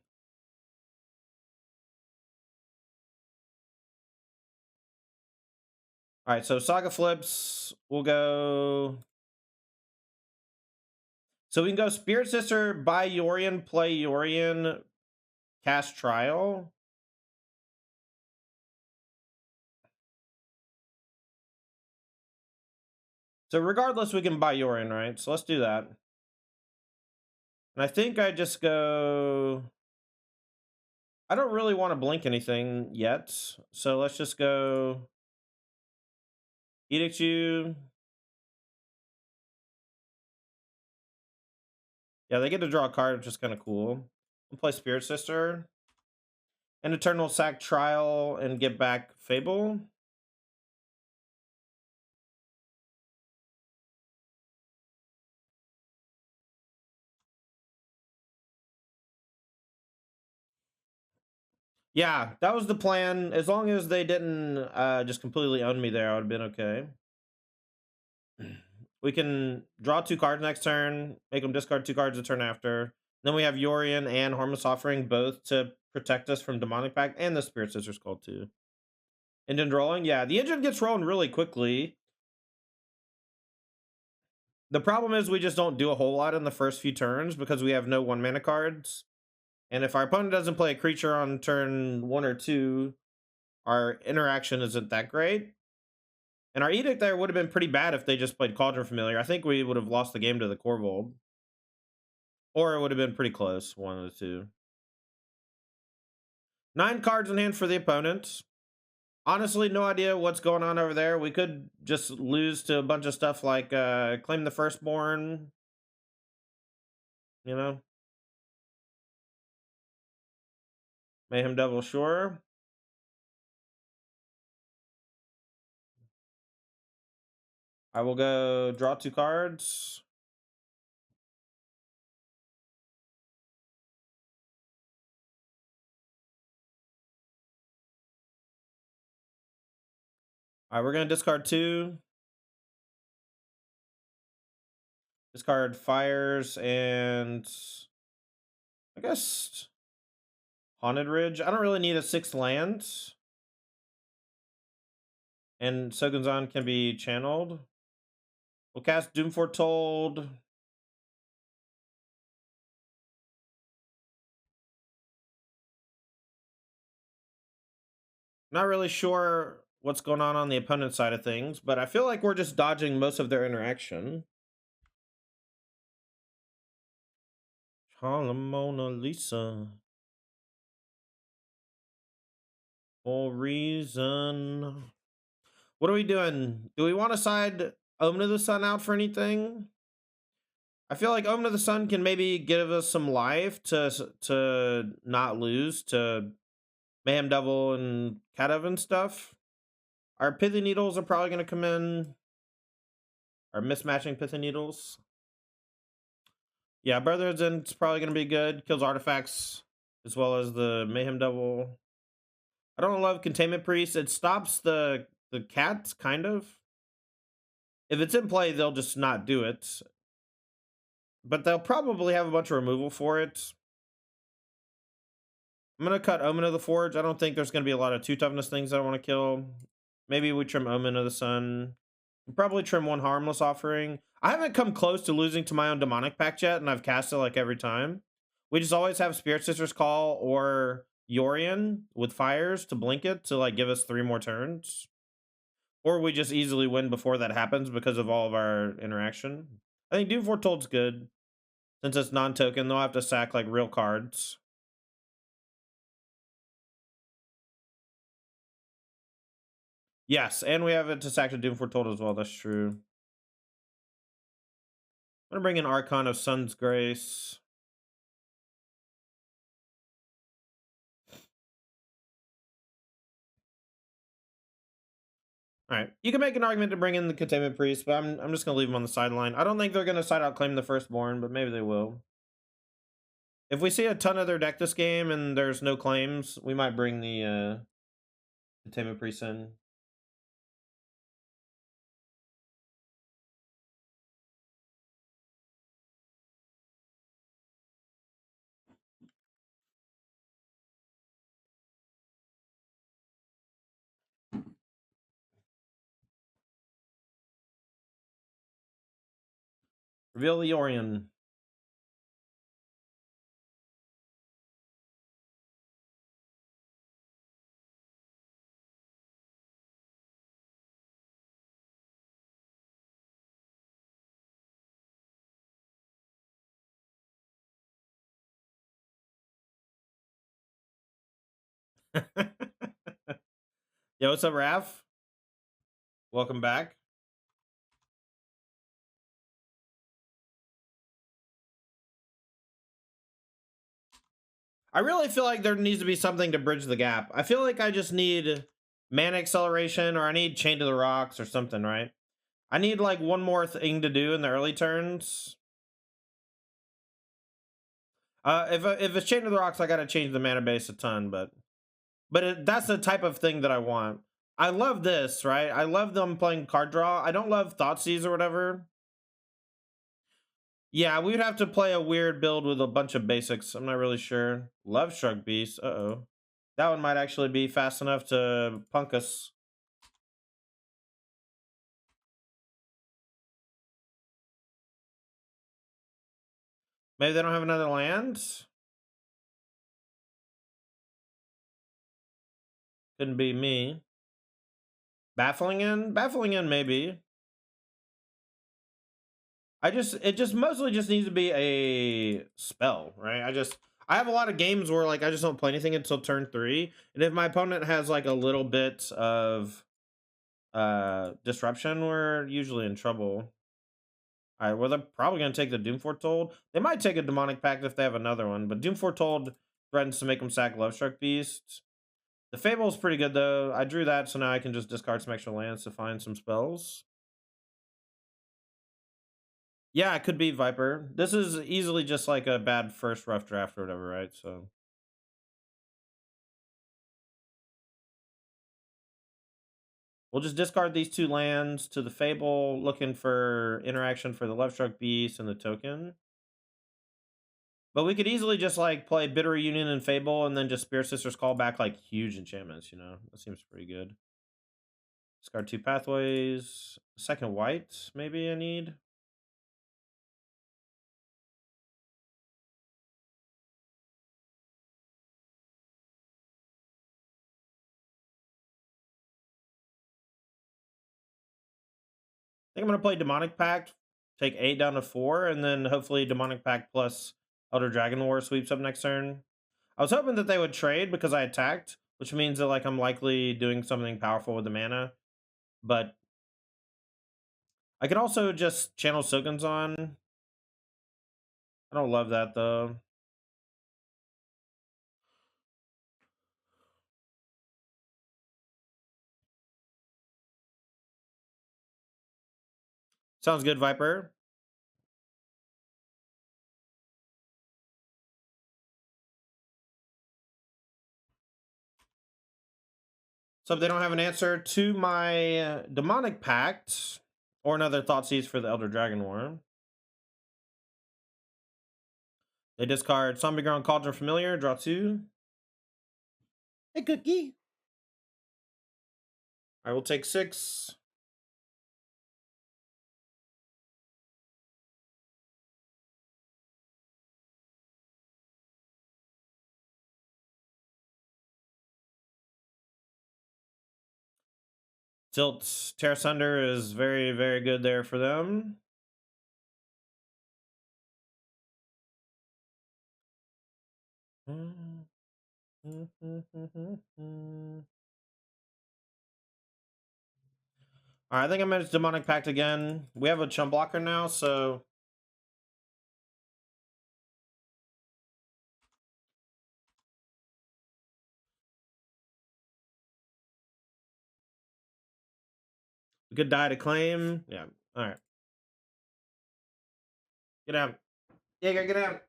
S1: Alright, so Saga flips. We'll go... So we can go Spirit Sister, buy Yorion, play Yorion, cast Trial. So regardless, we can buy Yorion, right? So let's do that. And I think I just go... I don't really want to blink anything yet. So let's just go... Edict you. Yeah, they get to draw a card, which is kind of cool. We'll play Spirit Sister. And Eternal sack Trial and get back Fable. Yeah, that was the plan. As long as they didn't just completely own me there, I would have been okay. We can draw 2 cards next turn, make them discard 2 cards the turn after. Then we have Yorion and Harmless Offering both to protect us from Demonic Pact, and the Spirit Sister's Call too. Engine rolling? Yeah, the engine gets rolling really quickly. The problem is we just don't do a whole lot in the first few turns because we have no 1-mana cards. And if our opponent doesn't play a creature on turn 1 or 2, our interaction isn't that great. And our Edict there would have been pretty bad if they just played Cauldron Familiar. I think we would have lost the game to the Corvold. Or it would have been pretty close, one of the two. 9 cards in hand for the opponent. Honestly, no idea what's going on over there. We could just lose to a bunch of stuff like Claim the Firstborn. You know? Mayhem Devil, sure. I will go draw 2 cards. All right, we're going to discard 2. Discard Fires and I guess Haunted Ridge. I don't really need a 6th land. And Sogunzan can be channeled. We'll cast Doom Foretold. Not really sure what's going on the opponent's side of things, but I feel like we're just dodging most of their interaction. Mona Lisa. For reason. What are we doing? Do we want to side Omen of the Sun out for anything? I feel like Omen of the Sun can maybe give us some life to not lose to Mayhem Devil and Kadev and stuff. Our Pithy Needles are probably going to come in. Our mismatching Pithy Needles. Yeah, Brother's End's probably going to be good. Kills artifacts as well as the Mayhem Devil. I don't love Containment Priest. It stops the cats, kind of. If it's in play, they'll just not do it. But they'll probably have a bunch of removal for it. I'm gonna cut Omen of the Forge. I don't think there's gonna be a lot of 2 toughness things that I want to kill. Maybe we trim Omen of the Sun. We'll probably trim 1 Harmless Offering. I haven't come close to losing to my own Demonic Pact yet, and I've cast it like every time. We just always have Spirit Sisters Call or Yorion with fires to blink it to like give us 3 more turns. Or we just easily win before that happens because of all of our interaction. I think Doom Foretold's good. Since it's non-token, they'll have to sack like real cards. Yes, and we have it to sack to Doom Foretold as well. That's true. I'm gonna bring in Archon of Sun's Grace. All right, you can make an argument to bring in the Containment Priest, but I'm just gonna leave him on the sideline. I don't think they're gonna side out claim the Firstborn, but maybe they will. If we see a ton of their deck this game and there's no claims, we might bring the Containment Priest in. Reveal the Orion. Yo, what's up, Raph? Welcome back. I really feel like there needs to be something to bridge the gap. I feel like I just need mana acceleration, or I need Chain to the Rocks or something, right? I need like one more thing to do in the early turns. If it's Chain to the Rocks, I gotta change the mana base a ton, but that's the type of thing that I want. I love this, right? I love them playing card draw. I don't love Thoughtseize or whatever. Yeah, we would have to play a weird build with a bunch of basics. I'm not really sure. Love Shrug Beast. Uh-oh. That one might actually be fast enough to punk us. Maybe they don't have another land? Couldn't be me. Baffling in? Baffling in, maybe. It just mostly just needs to be a spell, right? I have a lot of games where like I just don't play anything until turn 3. And if my opponent has like a little bit of disruption, we're usually in trouble. All right, well, they're probably going to take the Doom Foretold. They might take a Demonic Pact if they have another one, but Doom Foretold threatens to make them sack Lovestruck Beast. The Fable is pretty good, though. I drew that, so now I can just discard some extra lands to find some spells. Yeah, it could be Viper. This is easily just like a bad first rough draft or whatever, right? So we'll just discard these 2 lands to the Fable, looking for interaction for the Lovestruck Beast and the token. But we could easily just like play Bitter Reunion and Fable and then just Spirit Sisters call back like huge enchantments, you know? That seems pretty good. Discard 2 pathways. Second white, maybe I need. I think I'm gonna play Demonic Pact, take 8 down to 4, and then hopefully Demonic Pact plus Elder Dragon War sweeps up next turn. I was hoping that they would trade because I attacked, which means that like I'm likely doing something powerful with the mana. But I could also just channel Sogun's on. I don't love that though. Sounds good, Viper. So if they don't have an answer to my Demonic Pact or another Thoughtseize for the Elder Dragon War, they discard Zombie Ground Cauldron Familiar, draw 2. Hey, Cookie. I will take 6. Tilt Tear Sunder is very, very good there for them. Alright, I think I managed Demonic Pact again. We have a chump blocker now, so we could die to claim. Yeah. Alright. Get out. Yeah, get out.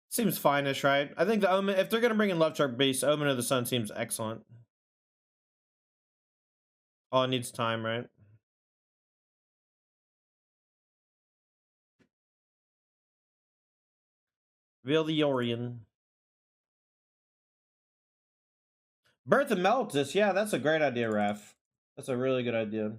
S1: Seems fine-ish, right? I think the Omen, if they're gonna bring in Love Shark Beast, Omen of the Sun seems excellent. All it needs time, right? Reveal the Yorian. Birth of Meltus, yeah, that's a great idea, Raf. That's a really good idea.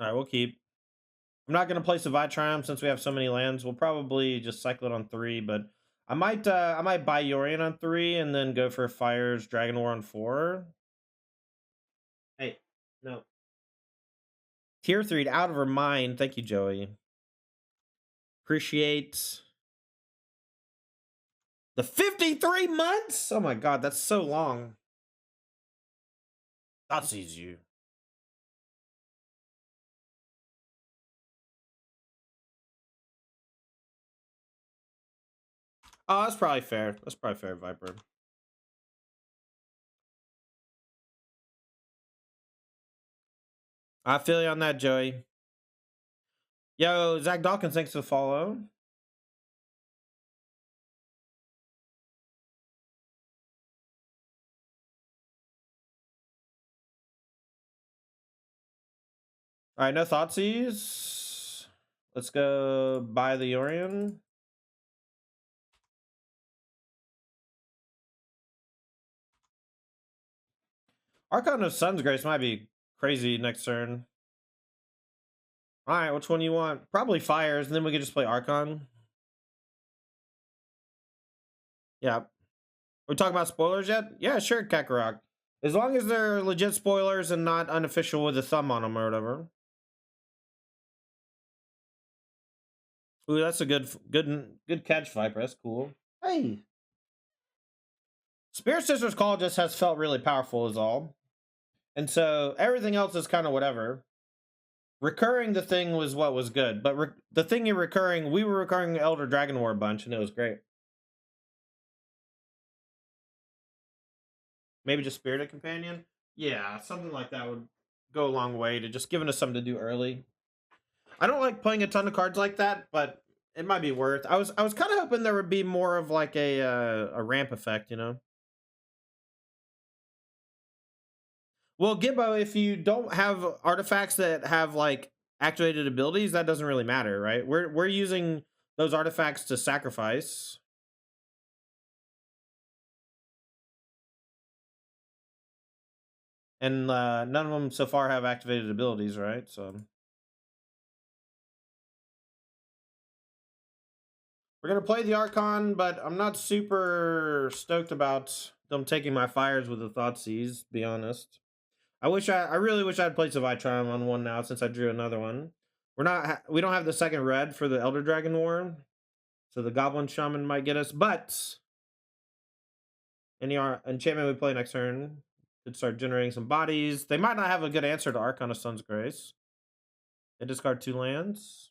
S1: Alright, we'll keep. I'm not gonna play Savai Triumph since we have so many lands. We'll probably just cycle it on 3, but I might buy Yorian on 3 and then go for Fire's Dragon War on 4. Hey, no. Tier 3 out of her mind. Thank you, Joey. Appreciate the 53 months. Oh my god, that's so long. That sees you. Oh, that's probably fair. That's probably fair, Viper. I feel you on that, Joey. Yo, Zach Dawkins, thanks for the follow. All right, no thoughtseize. Let's go buy the Yorian. Archon of Sun's Grace might be crazy next turn. All right, which one you want? Probably Fires, and then we can just play Archon. Yeah. We're talking about spoilers yet? Yeah, sure, Kakarot. As long as they're legit spoilers and not unofficial with a thumb on them or whatever. Ooh, that's a good catch, Viper. That's cool. Hey. Spirit Sisters Call just has felt really powerful is all. And so everything else is kind of whatever. Recurring the thing was what was good, but the thing you're recurring, we were recurring Elder Dragon War a bunch, and it was great. Maybe just Spirited Companion? Yeah, something like that would go a long way to just giving us something to do early. I don't like playing a ton of cards like that, but it might be worth. I was kind of hoping there would be more of like a ramp effect, you know. Well, Gibbo, if you don't have artifacts that have like activated abilities, that doesn't really matter, right? We're using those artifacts to sacrifice. And none of them so far have activated abilities, right? So we're gonna play the Archon, but I'm not super stoked about them taking my fires with the Thoughtseize, to be honest. I really wish I'd played Savai Triumph on one now since I drew another one. We don't have the second red for the Elder Dragon War, so the Goblin Shaman might get us. But any enchantment we play next turn could start generating some bodies. They might not have a good answer to Archon of Sun's Grace. They discard 2 lands.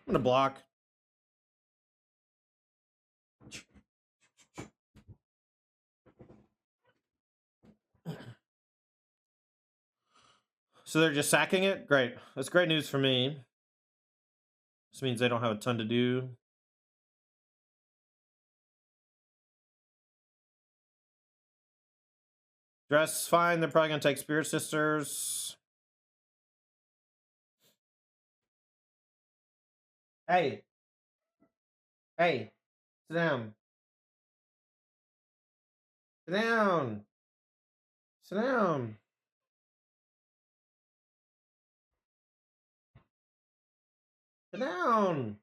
S1: I'm gonna block. So they're just sacking it? Great. That's great news for me. This means they don't have a ton to do. Dress fine. They're probably gonna take Spirit Sisters. Hey. Hey. Sit down. Sit down. Sit down. Sit down.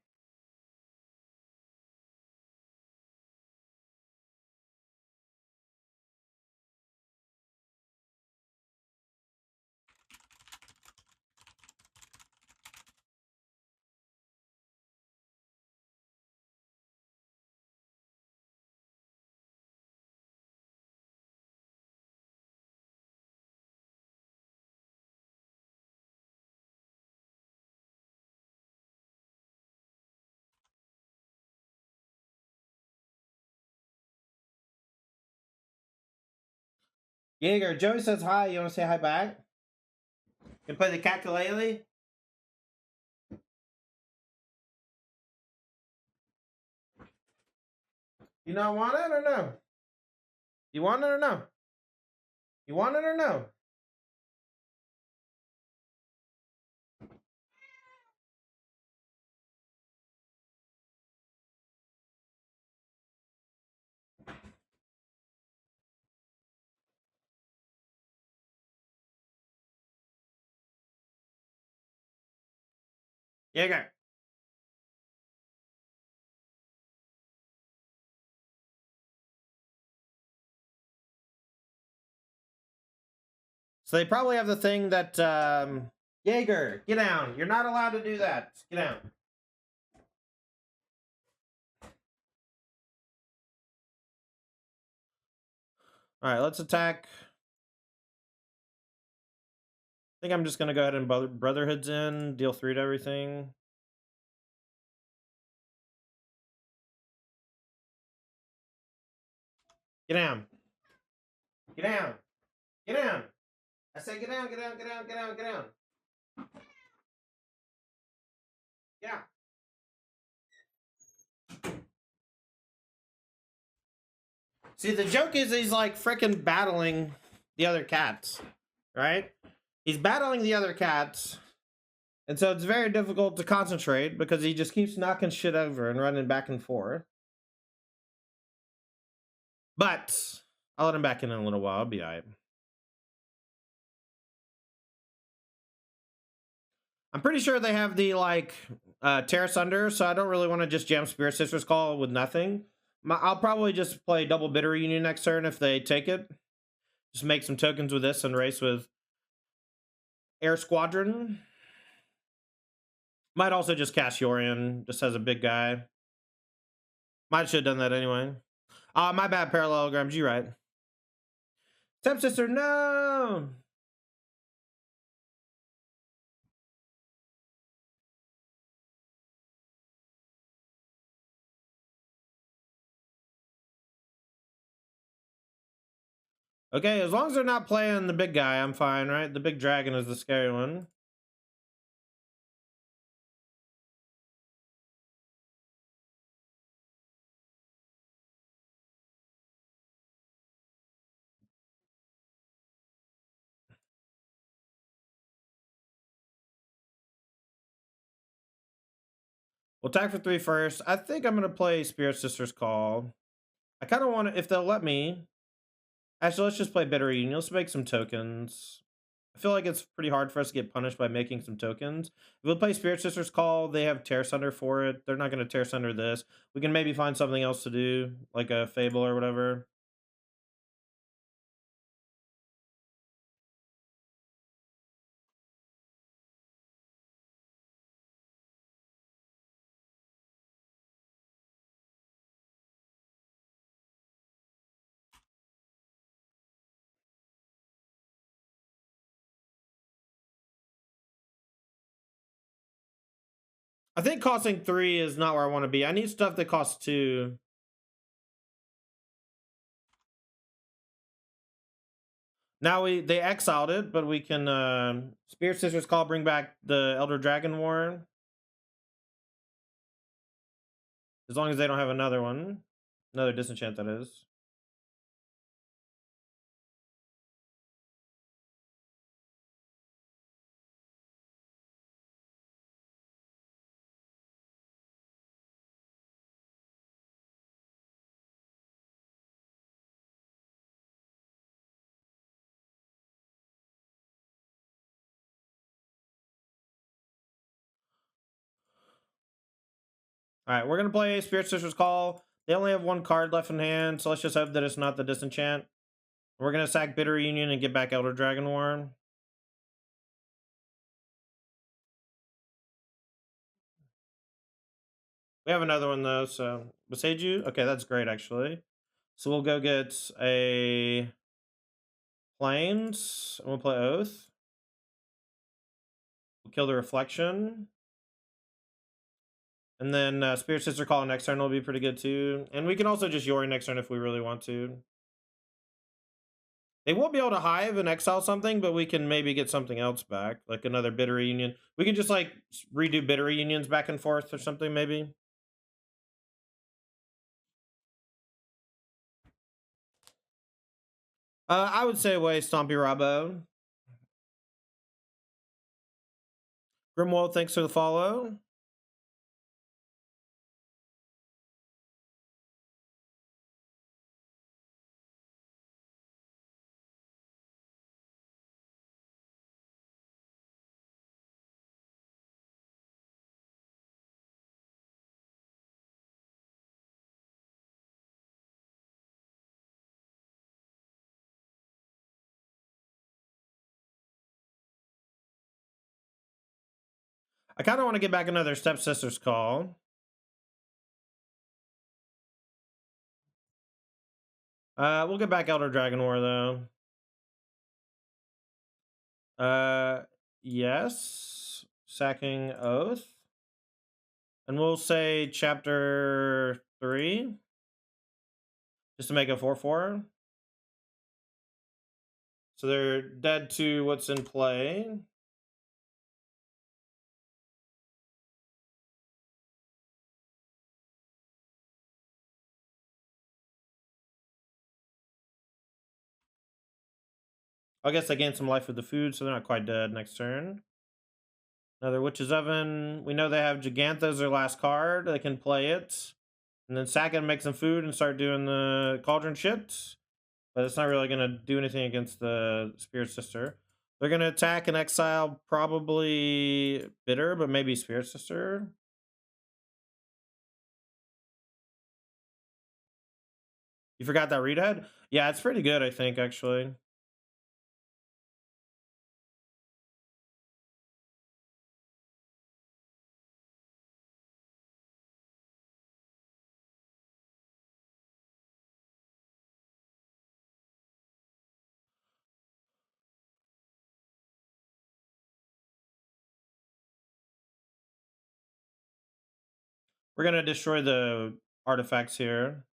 S1: Jaeger, Joey says hi. You want to say hi back? You play the Kakalele? You not want it or no? You want it or no? You want it or no? Jaeger. So they probably have the thing that, Jaeger, get down. You're not allowed to do that. Get down. All right, let's attack. I think I'm just going to go ahead and Brotherhood's in, deal 3 to everything. Get down. Get down. Get down. I say get down, get down, get down, get down, get down. Yeah. See, the joke is he's like freaking battling the other cats, right? He's battling the other cats. And so it's very difficult to concentrate because he just keeps knocking shit over and running back and forth. But I'll let him back in a little while. I'll be all right. I'm pretty sure they have the, like, Tear Asunder, so I don't really want to just jam Spirit Sisters Call with nothing. I'll probably just play Double Bitter Union next turn if they take it. Just make some tokens with this and race with Air Squadron. Might also just cast Yorian, just as a big guy. Might should have done that anyway. My bad, Parallelograms, you right. Stepsister, no! Okay, as long as they're not playing the big guy, I'm fine, right? The big dragon is the scary one. We'll attack for 3 first. I think I'm going to play Spirit Sisters Call. I kind of want to, if they'll let me. Actually, let's just play Bitter Union. Let's make some tokens. I feel like it's pretty hard for us to get punished by making some tokens. If we'll play Spirit Sisters Call, they have Tear Sunder for it. They're not going to Tear Sunder this. We can maybe find something else to do, like a Fable or whatever. I think costing 3 is not where I want to be. I need stuff that costs 2. Now they exiled it, but we can Spirit Sisters Call, bring back the Elder Dragon War. As long as they don't have another one. Another disenchant, that is. Alright, we're gonna play Spirit Sisters Call. They only have 1 card left in hand, so let's just hope that it's not the disenchant. We're gonna sack Bitter Union and get back Elder Dragon War. We have another one though, so Beseiju? Okay, that's great actually. So we'll go get a Plains, and we'll play Oath. We'll kill the Reflection. And then Spirit Sister Call next turn will be pretty good too. And we can also just Yori next turn if we really want to. They won't be able to Hive and exile something, but we can maybe get something else back, like another Bitter Reunion. We can just like redo Bitter Reunions back and forth or something maybe. I would say away Stompy Rabo. Grimwald, thanks for the follow. I kind of want to get back another Stepsister's Call. We'll get back Elder Dragon War though. Yes. Sacking Oath. And we'll say chapter 3. Just to make a 4/4. So they're dead to what's in play. I guess they gain some life with the food, so they're not quite dead next turn. Another Witch's Oven. We know they have Gigantha as their last card. They can play it. And then sack it and make some food and start doing the Cauldron shit. But it's not really going to do anything against the Spirit Sister. They're going to attack and exile probably Bitter, but maybe Spirit Sister. You forgot that read ahead? Yeah, it's pretty good, I think, actually. We're going to destroy the artifacts here.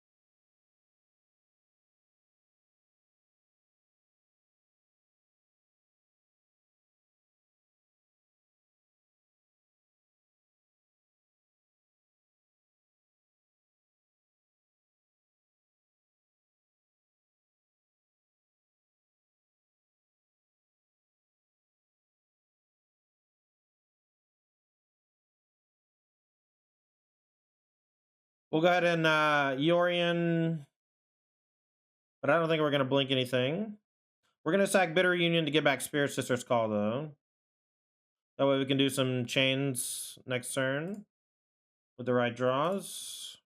S1: We'll go ahead and Yorian, but I don't think we're going to blink anything. We're going to sack Bitter Union to get back Spirit Sister's Call, though. That way we can do some chains next turn with the right draws.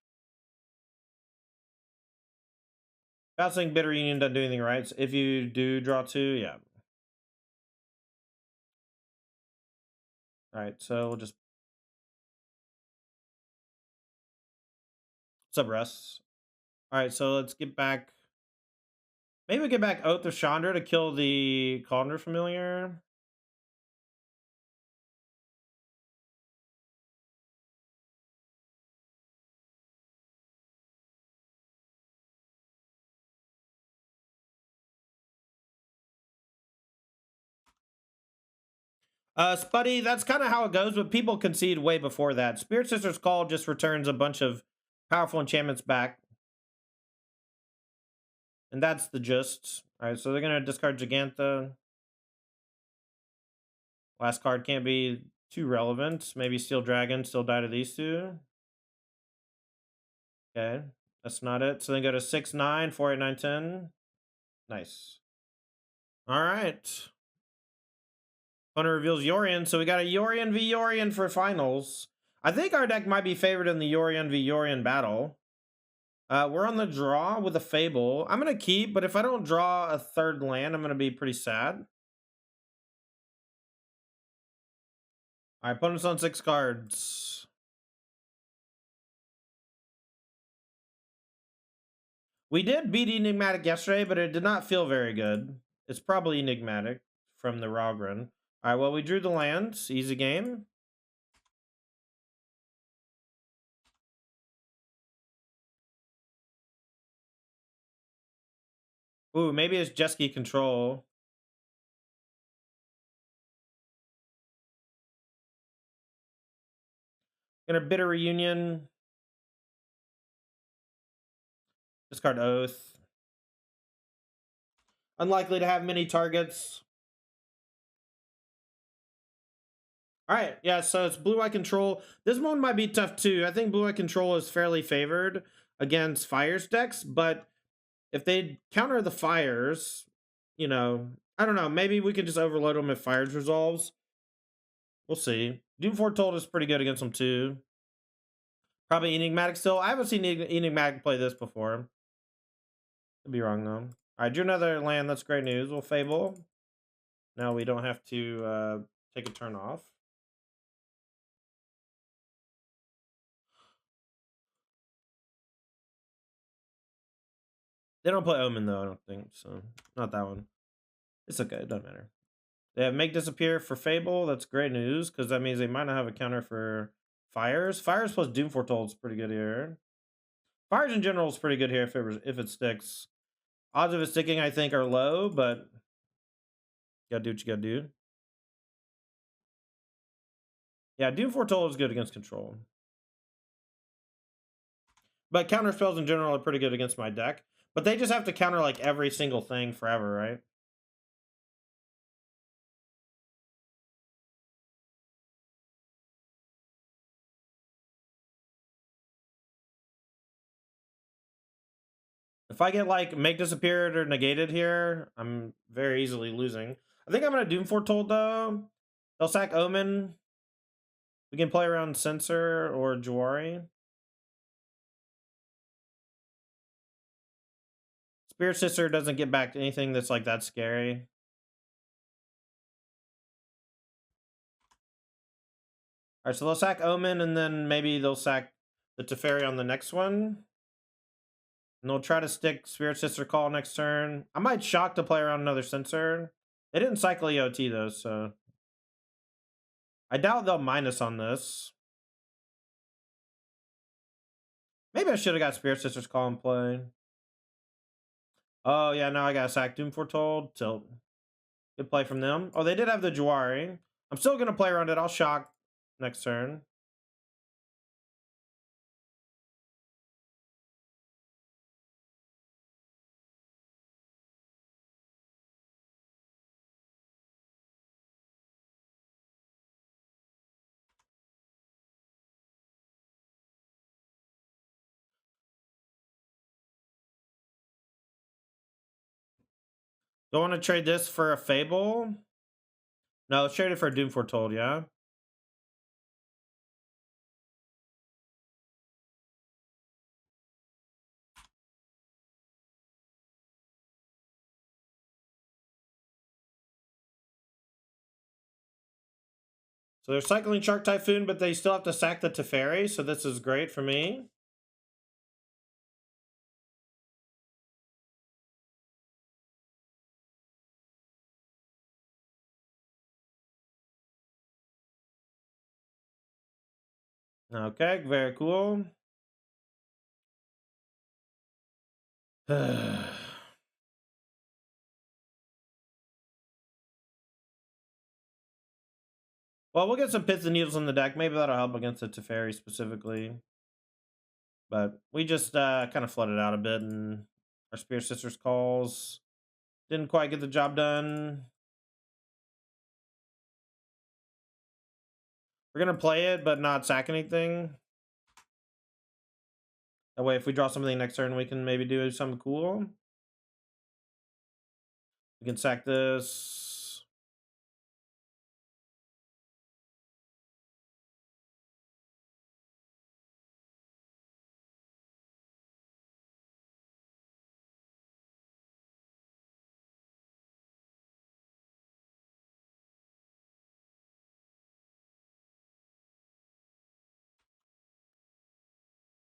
S1: Bouncing Bitter Union doesn't do anything right. So if you do draw 2, yeah. All right, so we'll just subrest. All right, so let's get back. Maybe we get back Oath of Chandra to kill the Cauldron Familiar. Spuddy, that's kind of how it goes, but people concede way before that. Spirit Sister's Call just returns a bunch of powerful enchantments back. And that's the gist. Alright, so they're gonna discard Gigantha. Last card can't be too relevant. Maybe Steel Dragon, still die to these two. Okay, that's not it. So then go to 6, 9, 4, 8, 9, 10. Nice. Alright. Hunter reveals Yorion, so we got a Yorion v Yorion for finals. I think our deck might be favored in the Yorion v Yorion battle. We're on the draw with a Fable. I'm going to keep, but if I don't draw a third land, I'm going to be pretty sad. All right, put us on 6 cards. We did beat Enigmatic yesterday, but it did not feel very good. It's probably Enigmatic from the Rogren. All right, well, we drew the lands. Easy game. Ooh, maybe it's Jesky Control. Gonna Bitter Reunion. Discard Oath. Unlikely to have many targets. All right, yeah, so it's Blue-White Control. This one might be tough too. I think Blue-White Control is fairly favored against Fires decks, but if they counter the Fires, you know, I don't know, maybe we can just overload them if Fires resolves. We'll see. Doom Foretold is pretty good against them too. Probably Enigmatic still. I haven't seen Enigmatic play this before. Could be wrong though. All right, drew another land. That's great news. We'll Fable. Now we don't have to take a turn off. They don't play Omen though, I don't think. So not that one. It's okay, it doesn't matter. They have Make Disappear for Fable. That's great news, because that means they might not have a counter for Fires. Fires plus Doom Foretold is pretty good here. Fires in general is pretty good here if it sticks. Odds of it sticking, I think, are low, but you gotta do what you gotta do. Yeah, Doom Foretold is good against control. But counter spells in general are pretty good against my deck. But they just have to counter like every single thing forever, right? If I get like Make Disappeared or Negated here, I'm very easily losing. I think I'm gonna Doom Foretold though. They'll sack Omen. We can play around Censor or Jawari. Spirit Sister doesn't get back to anything that's like that scary. Alright, so they'll sack Omen and then maybe they'll sack the Teferi on the next one. And they'll try to stick Spirit Sister Call next turn. I might shock to play around another Censor. They didn't cycle EOT though, so I doubt they'll minus on this. Maybe I should have got Spirit Sister's Call in play. Oh yeah, now I got sack Doom Foretold. Tilt. Good play from them. Oh, they did have the Jawari. I'm still gonna play around it. I'll shock next turn. Don't want to trade this for a Fable? No, let's trade it for a Doom Foretold, yeah? So they're cycling Shark Typhoon, but they still have to sack the Teferi, so this is great for me. Okay, very cool. Well, we'll get some pits and needles in the deck. Maybe that'll help against the Teferi specifically. But we just kind of flooded out a bit, and our Spear Sisters calls didn't quite get the job done. We're gonna play it, but not sack anything. That way, if we draw something next turn, we can maybe do something cool. We can sack this.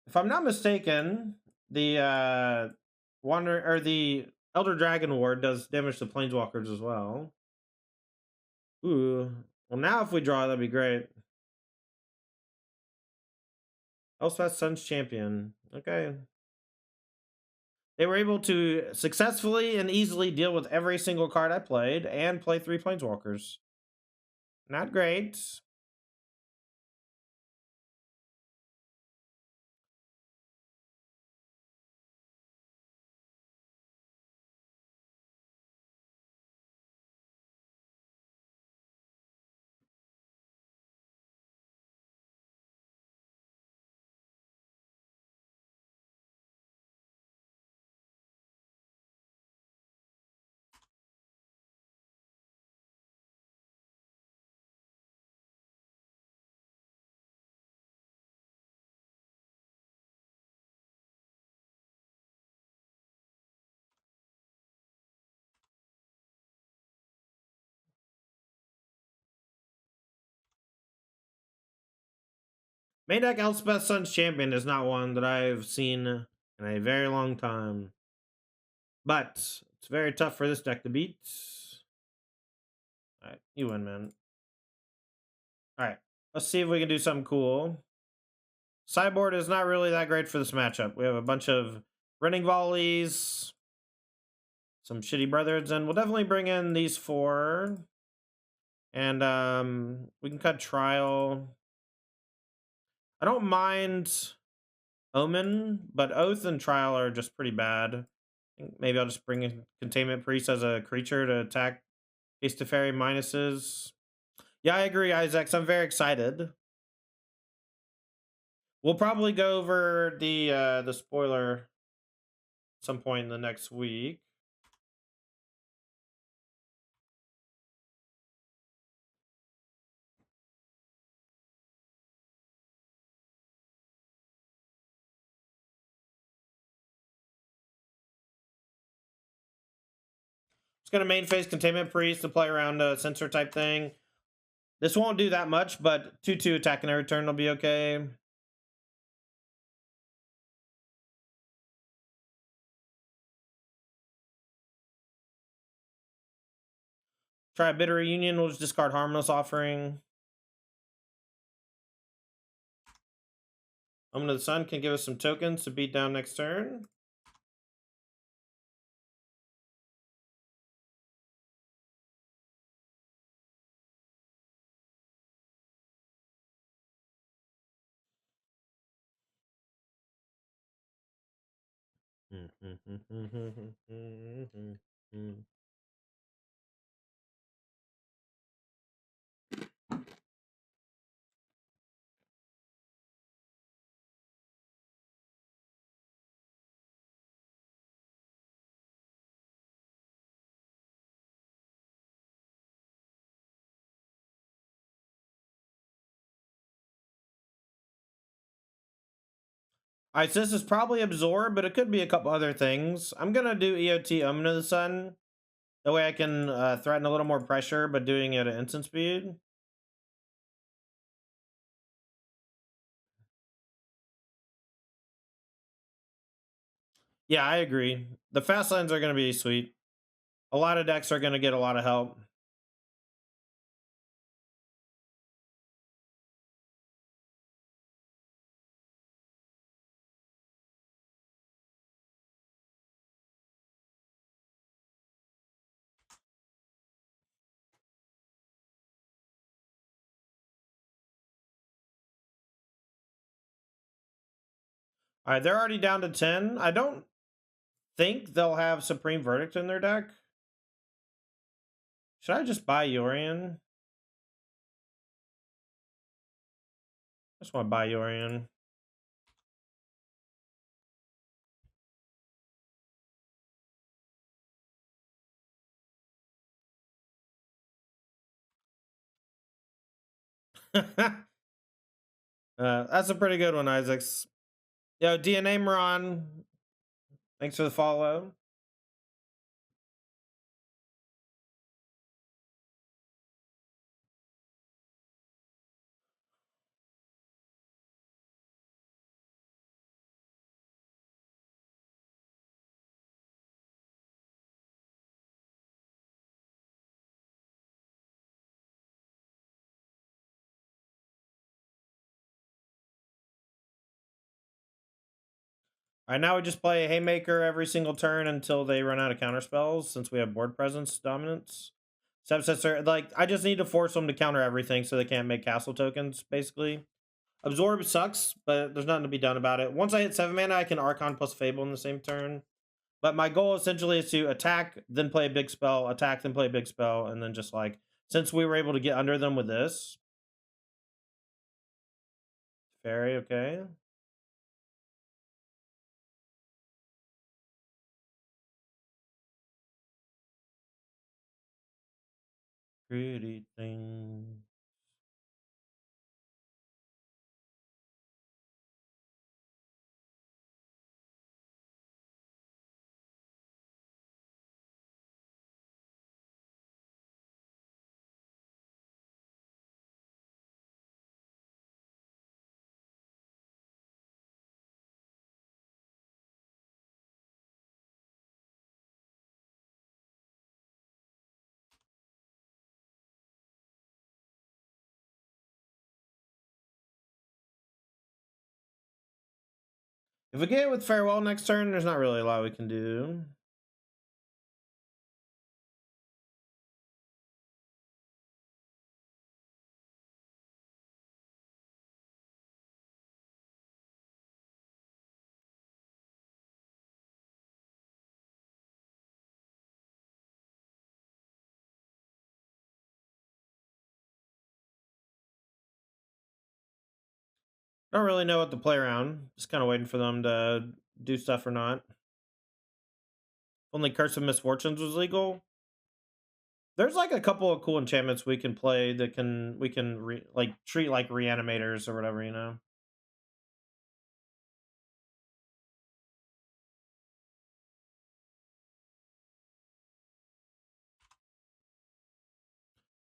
S1: If I'm not mistaken, the Wander or the Elder Dragon Ward does damage to Planeswalkers as well. Ooh. Well, now if we draw, that'd be great. Elspeth Sun's Champion. Okay. They were able to successfully and easily deal with every single card I played and play 3 Planeswalkers. Not great. Main deck Elspeth Sun's Champion is not one that I've seen in a very long time. But it's very tough for this deck to beat. Alright, you win, man. Alright, let's see if we can do something cool. Sideboard is not really that great for this matchup. We have a bunch of running volleys, some shitty brothers, and we'll definitely bring in these 4. And we can cut Trial. I don't mind Omen, but Oath and Trial are just pretty bad. Maybe I'll just bring in Containment Priest as a creature to attack Ace Teferi minuses. Yeah, I agree, Isaac. I'm very excited. We'll probably go over the spoiler at some point in the next week. It's gonna main phase Containment Priest to play around a sensor type thing. This won't do that much, but 2/2 attacking every turn will be okay. Try a Bitter Reunion. We'll just discard Harmless Offering. Omen of the Sun can give us some tokens to beat down next turn. Alright, so this is probably Absorb, but it could be a couple other things. I'm gonna do EOT Omen of the Sun. That way I can threaten a little more pressure, but doing it at instant speed. Yeah, I agree. The fast lanes are gonna be sweet. A lot of decks are gonna get a lot of help. All right, they're already down to 10. I don't think they'll have Supreme Verdict in their deck. Should I just buy Yorion? I just want to buy Yorion. That's a pretty good one, Isaacs. Yo, DNA Moran, thanks for the follow. All right, now we just play Haymaker every single turn until they run out of counter spells, since we have board presence dominance. Stepsister, like, I just need to force them to counter everything so they can't make castle tokens, basically. Absorb sucks, but there's nothing to be done about it. Once I hit 7 mana, I can Archon plus Fable in the same turn. But my goal essentially is to attack, then play a big spell, attack, then play a big spell, and then just like, since we were able to get under them with this. Fairy, okay. Pretty thing. If we get it with Farewell next turn, there's not really a lot we can do. Don't really know what to play around. Just kind of waiting for them to do stuff or not. Only Curse of Misfortunes was legal. There's like a couple of cool enchantments we can play that we can like treat like reanimators or whatever, you know.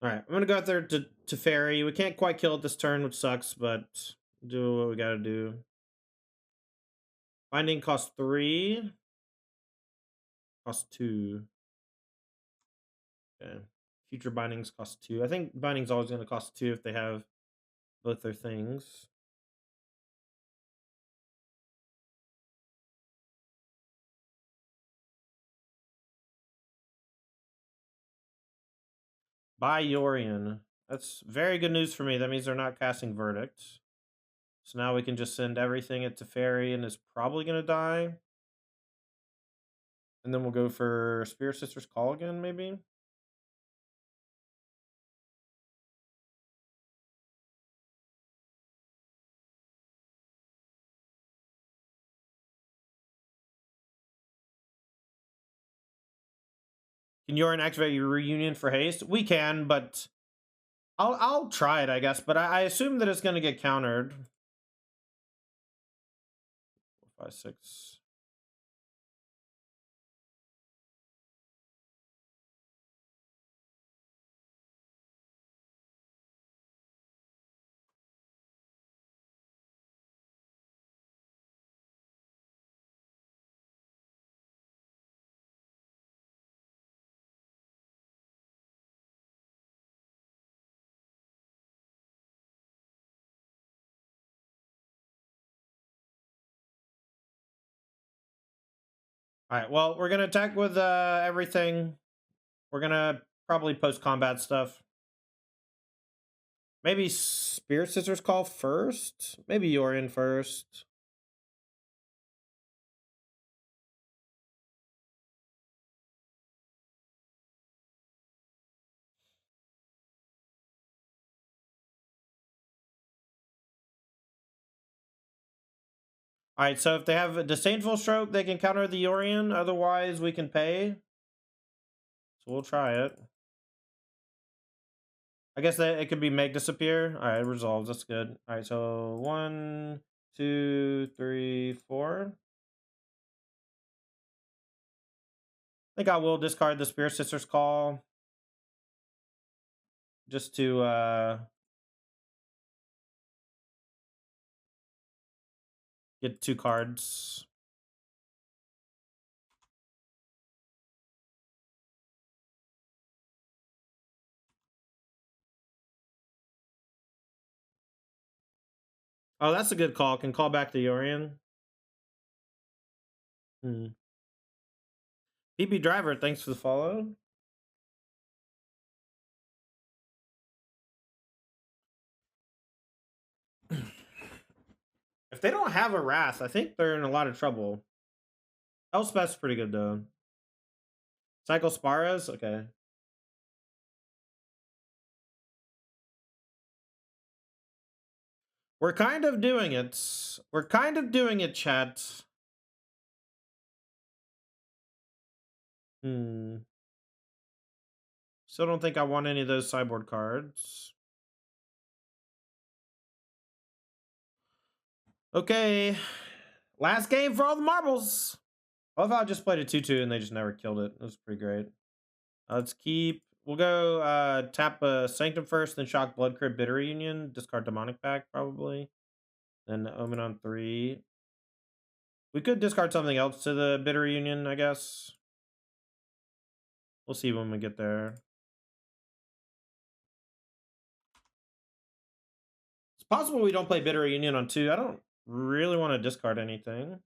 S1: All right, I'm gonna go out there to Fairy. We can't quite kill it this turn, which sucks, but do what we gotta do. Binding costs 3. Costs 2. Okay. Future bindings cost 2. I think binding's always gonna cost 2 if they have both their things. Buy Yorion. That's very good news for me. That means they're not casting Verdict. So now we can just send everything at Teferi and is probably going to die. And then we'll go for Spirit Sister's Call again, maybe? Can Yorion activate your Reunion for haste? We can, but I'll try it, I guess. But I assume that it's going to get countered. 4, 5, 6. All right, well, we're going to attack with everything. We're going to probably post-combat stuff. Maybe Spirit Sister's Call first? Maybe Yorion first. All right, so if they have a disdainful stroke, they can counter the Yorion. Otherwise, we can pay. So we'll try it. I guess that it could be make disappear. All right, it resolves. That's good. All right, so 1, 2, 3, 4. I think I will discard the Spirit Sister's Call just to get 2 cards. Oh, that's a good call. Can call back the Yorion. PB Driver, thanks for the follow. If they don't have a Wrath, I think they're in a lot of trouble. Elspeth's pretty good though. Cyclosparas, okay. We're kind of doing it. We're kind of doing it, chat. Still don't think I want any of those sideboard cards. Okay. Last game for all the marbles. I love how I just played a 2-2 and they just never killed it. It was pretty great. Let's keep. We'll go tap Sanctum first, then shock Blood Crypt Bitter Union, discard Demonic Pact probably. Then Omen on 3. We could discard something else to the Bitter Union, I guess. We'll see when we get there. It's possible we don't play Bitter Union on 2. I don't really want to discard anything.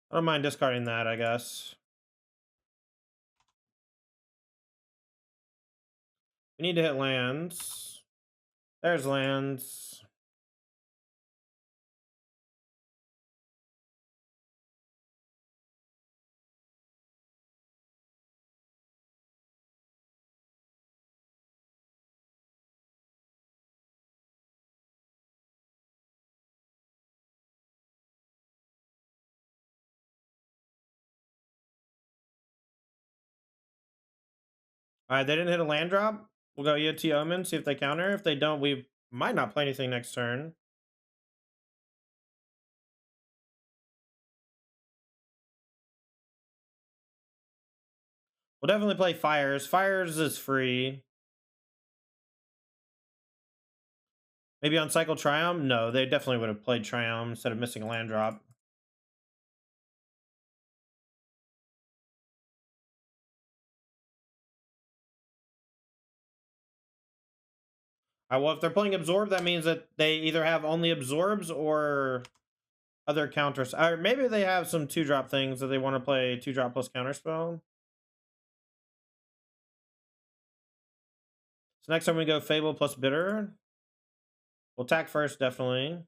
S1: I don't mind discarding that, I guess. We need to hit lands. There's lands. All right, they didn't hit a land drop. We'll go EOT Omen, see if they counter. If they don't, we might not play anything next turn. We'll definitely play Fires. Fires is free. Maybe on Cycle Triumph? No, they definitely would have played Triumph instead of missing a land drop. Well, if they're playing Absorb, that means that they either have only Absorbs or other counters. Or maybe they have some 2-drop things that they want to play 2-drop plus counterspell. So next time we go Fable plus Bitter. We'll attack first, definitely.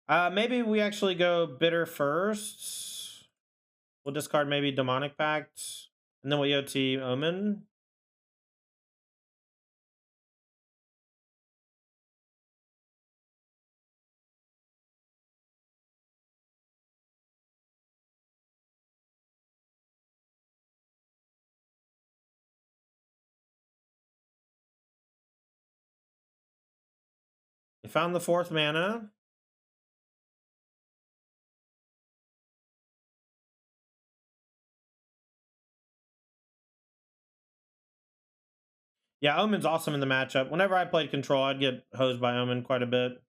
S1: Maybe we actually go Bitter first. We'll discard maybe Demonic Pact. And then we'll EOT Omen. We found the 4th mana. Yeah, Omen's awesome in the matchup. Whenever I played Control, I'd get hosed by Omen quite a bit.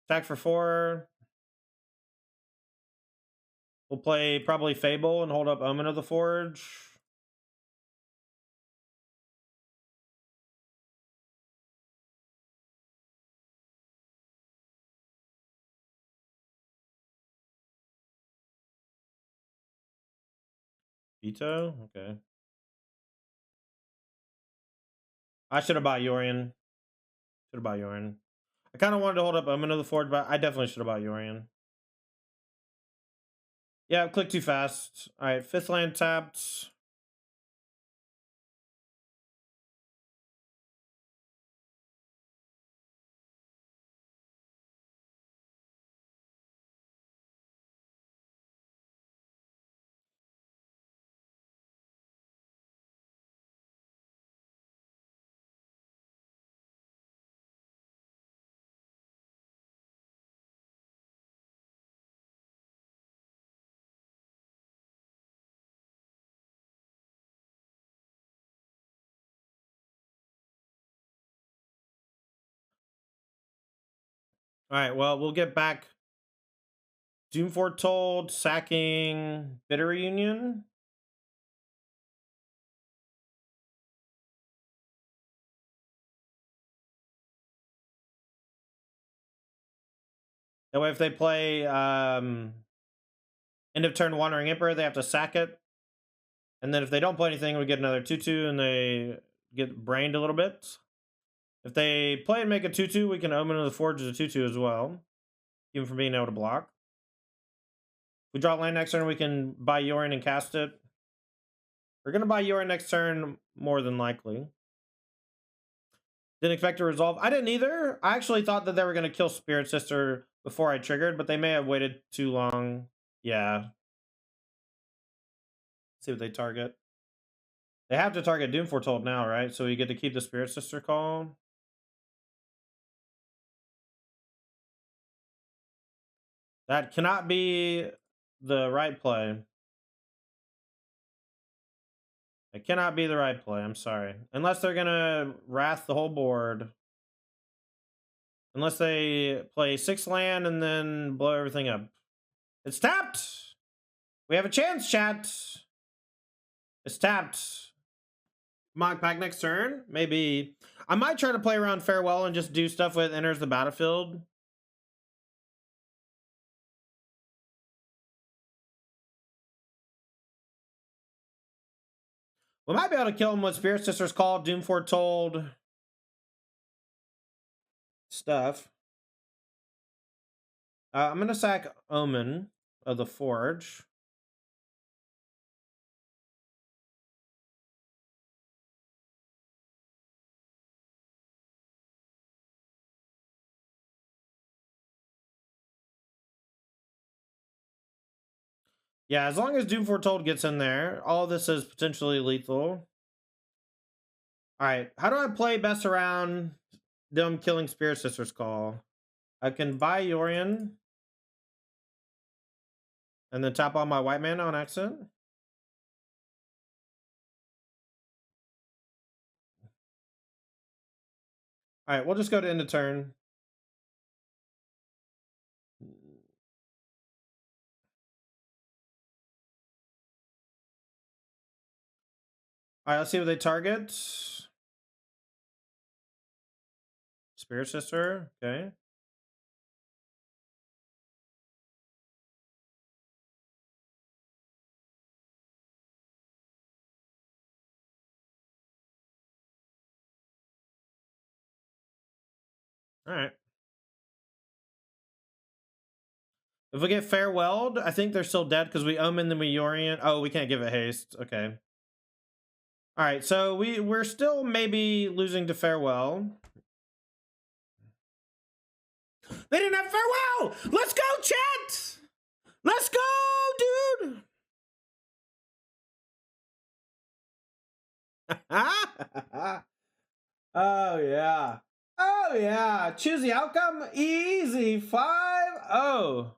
S1: Attack for 4. We'll play probably Fable and hold up Omen of the Forge. Veto? Okay. I should have bought Yorion. Should have bought Yorion. I kind of wanted to hold up Omen of the Forge, but I definitely should have bought Yorion. Yeah, click too fast. All right, 5th land tapped. All right, well, we'll get back. Doom Foretold, sacking Bitter Reunion. That way, if they play end of turn Wandering Emperor, they have to sack it. And then if they don't play anything, we get another 2/2 and they get brained a little bit. If they play and make a 2/2, we can Omen of the Forge as a 2/2 as well, even from being able to block. If we draw land next turn, we can buy Yorin and cast it. We're going to buy Yorin next turn, more than likely. Didn't expect to resolve. I didn't either. I actually thought that they were going to kill Spirit Sister before I triggered, but they may have waited too long. Yeah. See what they target. They have to target Doom Foretold now, right? So you get to keep the Spirit Sister call. That cannot be the right play. It cannot be the right play. I'm sorry. Unless they're going to Wrath the whole board. Unless they play 6 land and then blow everything up. It's tapped! We have a chance, chat! It's tapped. Mock Pact next turn? Maybe. I might try to play around Farewell and just do stuff with enters the battlefield. We might be able to kill him with Spirit Sister's Call, Doom Foretold stuff. I'm going to sack Omen of the Forge. Yeah, as long as Doom Foretold gets in there, all this is potentially lethal. All right, how do I play best around them killing Spirit Sister's Call? I can buy Yorion and then tap on my white mana on accident. All right, we'll just go to end of turn. All right, let's see what they target. Spirit Sister, okay. All right. If we get Farewelled, I think they're still dead because we Omen, then we Yorion. Oh, we can't give it haste. Okay. All right, so we're still maybe losing to Farewell. They didn't have Farewell! Let's go, chat! Let's go, dude! Oh, yeah. Oh, yeah. Choose the outcome. Easy. 5-0.